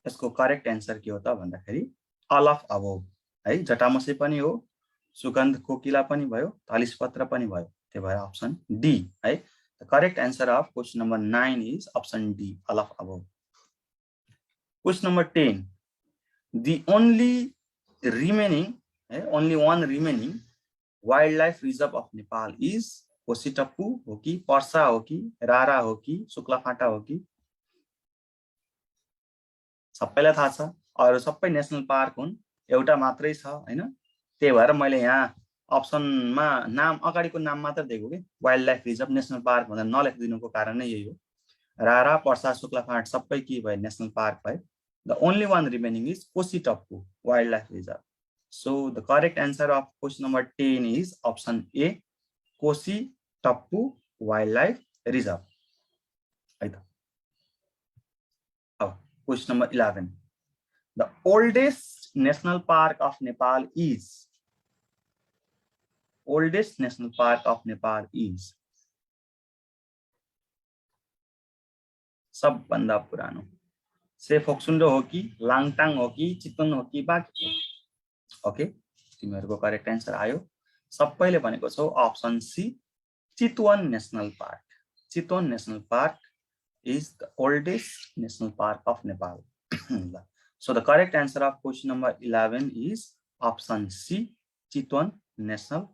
यसको correct answer के हो त भन्दाखेरि all of above है। जटामसी पनि हो, सुगन्ध कोकिला पनि भयो, तालिसपत्र पनि भयो, त्यो भएर अप्सन डी है। The correct answer of question number 9 is option D, all of above. Question number 10, the only remaining, only one remaining wildlife reserve of Nepal is Koshi Tappu हो कि, पर्सा हो कि, रारा हो कि, शुक्लाफाटा हो कि? सबैलाई थाहा छ अरु सबै नेशनल पार्क हुन्, एउटा मात्रै छ हैन। त्यही भएर मैले यहाँ अप्सनमा नाम अगाडिको नाम मात्र दिएको के, wild life reserve national park भनेर नलेखिदिनुको कारण नै यही हो। रारा, पर्सा, शुक्लाफाट सबै के भए नेशनल पार्क भए। The only one remaining is Koshi Tappu Wildlife Reserve. So the correct answer of question number 10 is option A, Koshi Tappu Wildlife Reserve. Question number 11. The oldest national park of Nepal is. Oldest national park of Nepal is. सबभन्दा पुरानो सेफोक्सुन्डो हो कि, लाङटाङ हो कि, चितवन हो कि, बाँकी हो? ओके, तिमीहरूको करेक्ट एन्सर आयो। सबैले भनेको छौ option C, Chitwan national park. Chitwan national park is the oldest national park of Nepal. So the correct answer of question number 11 is option C, Chitwan national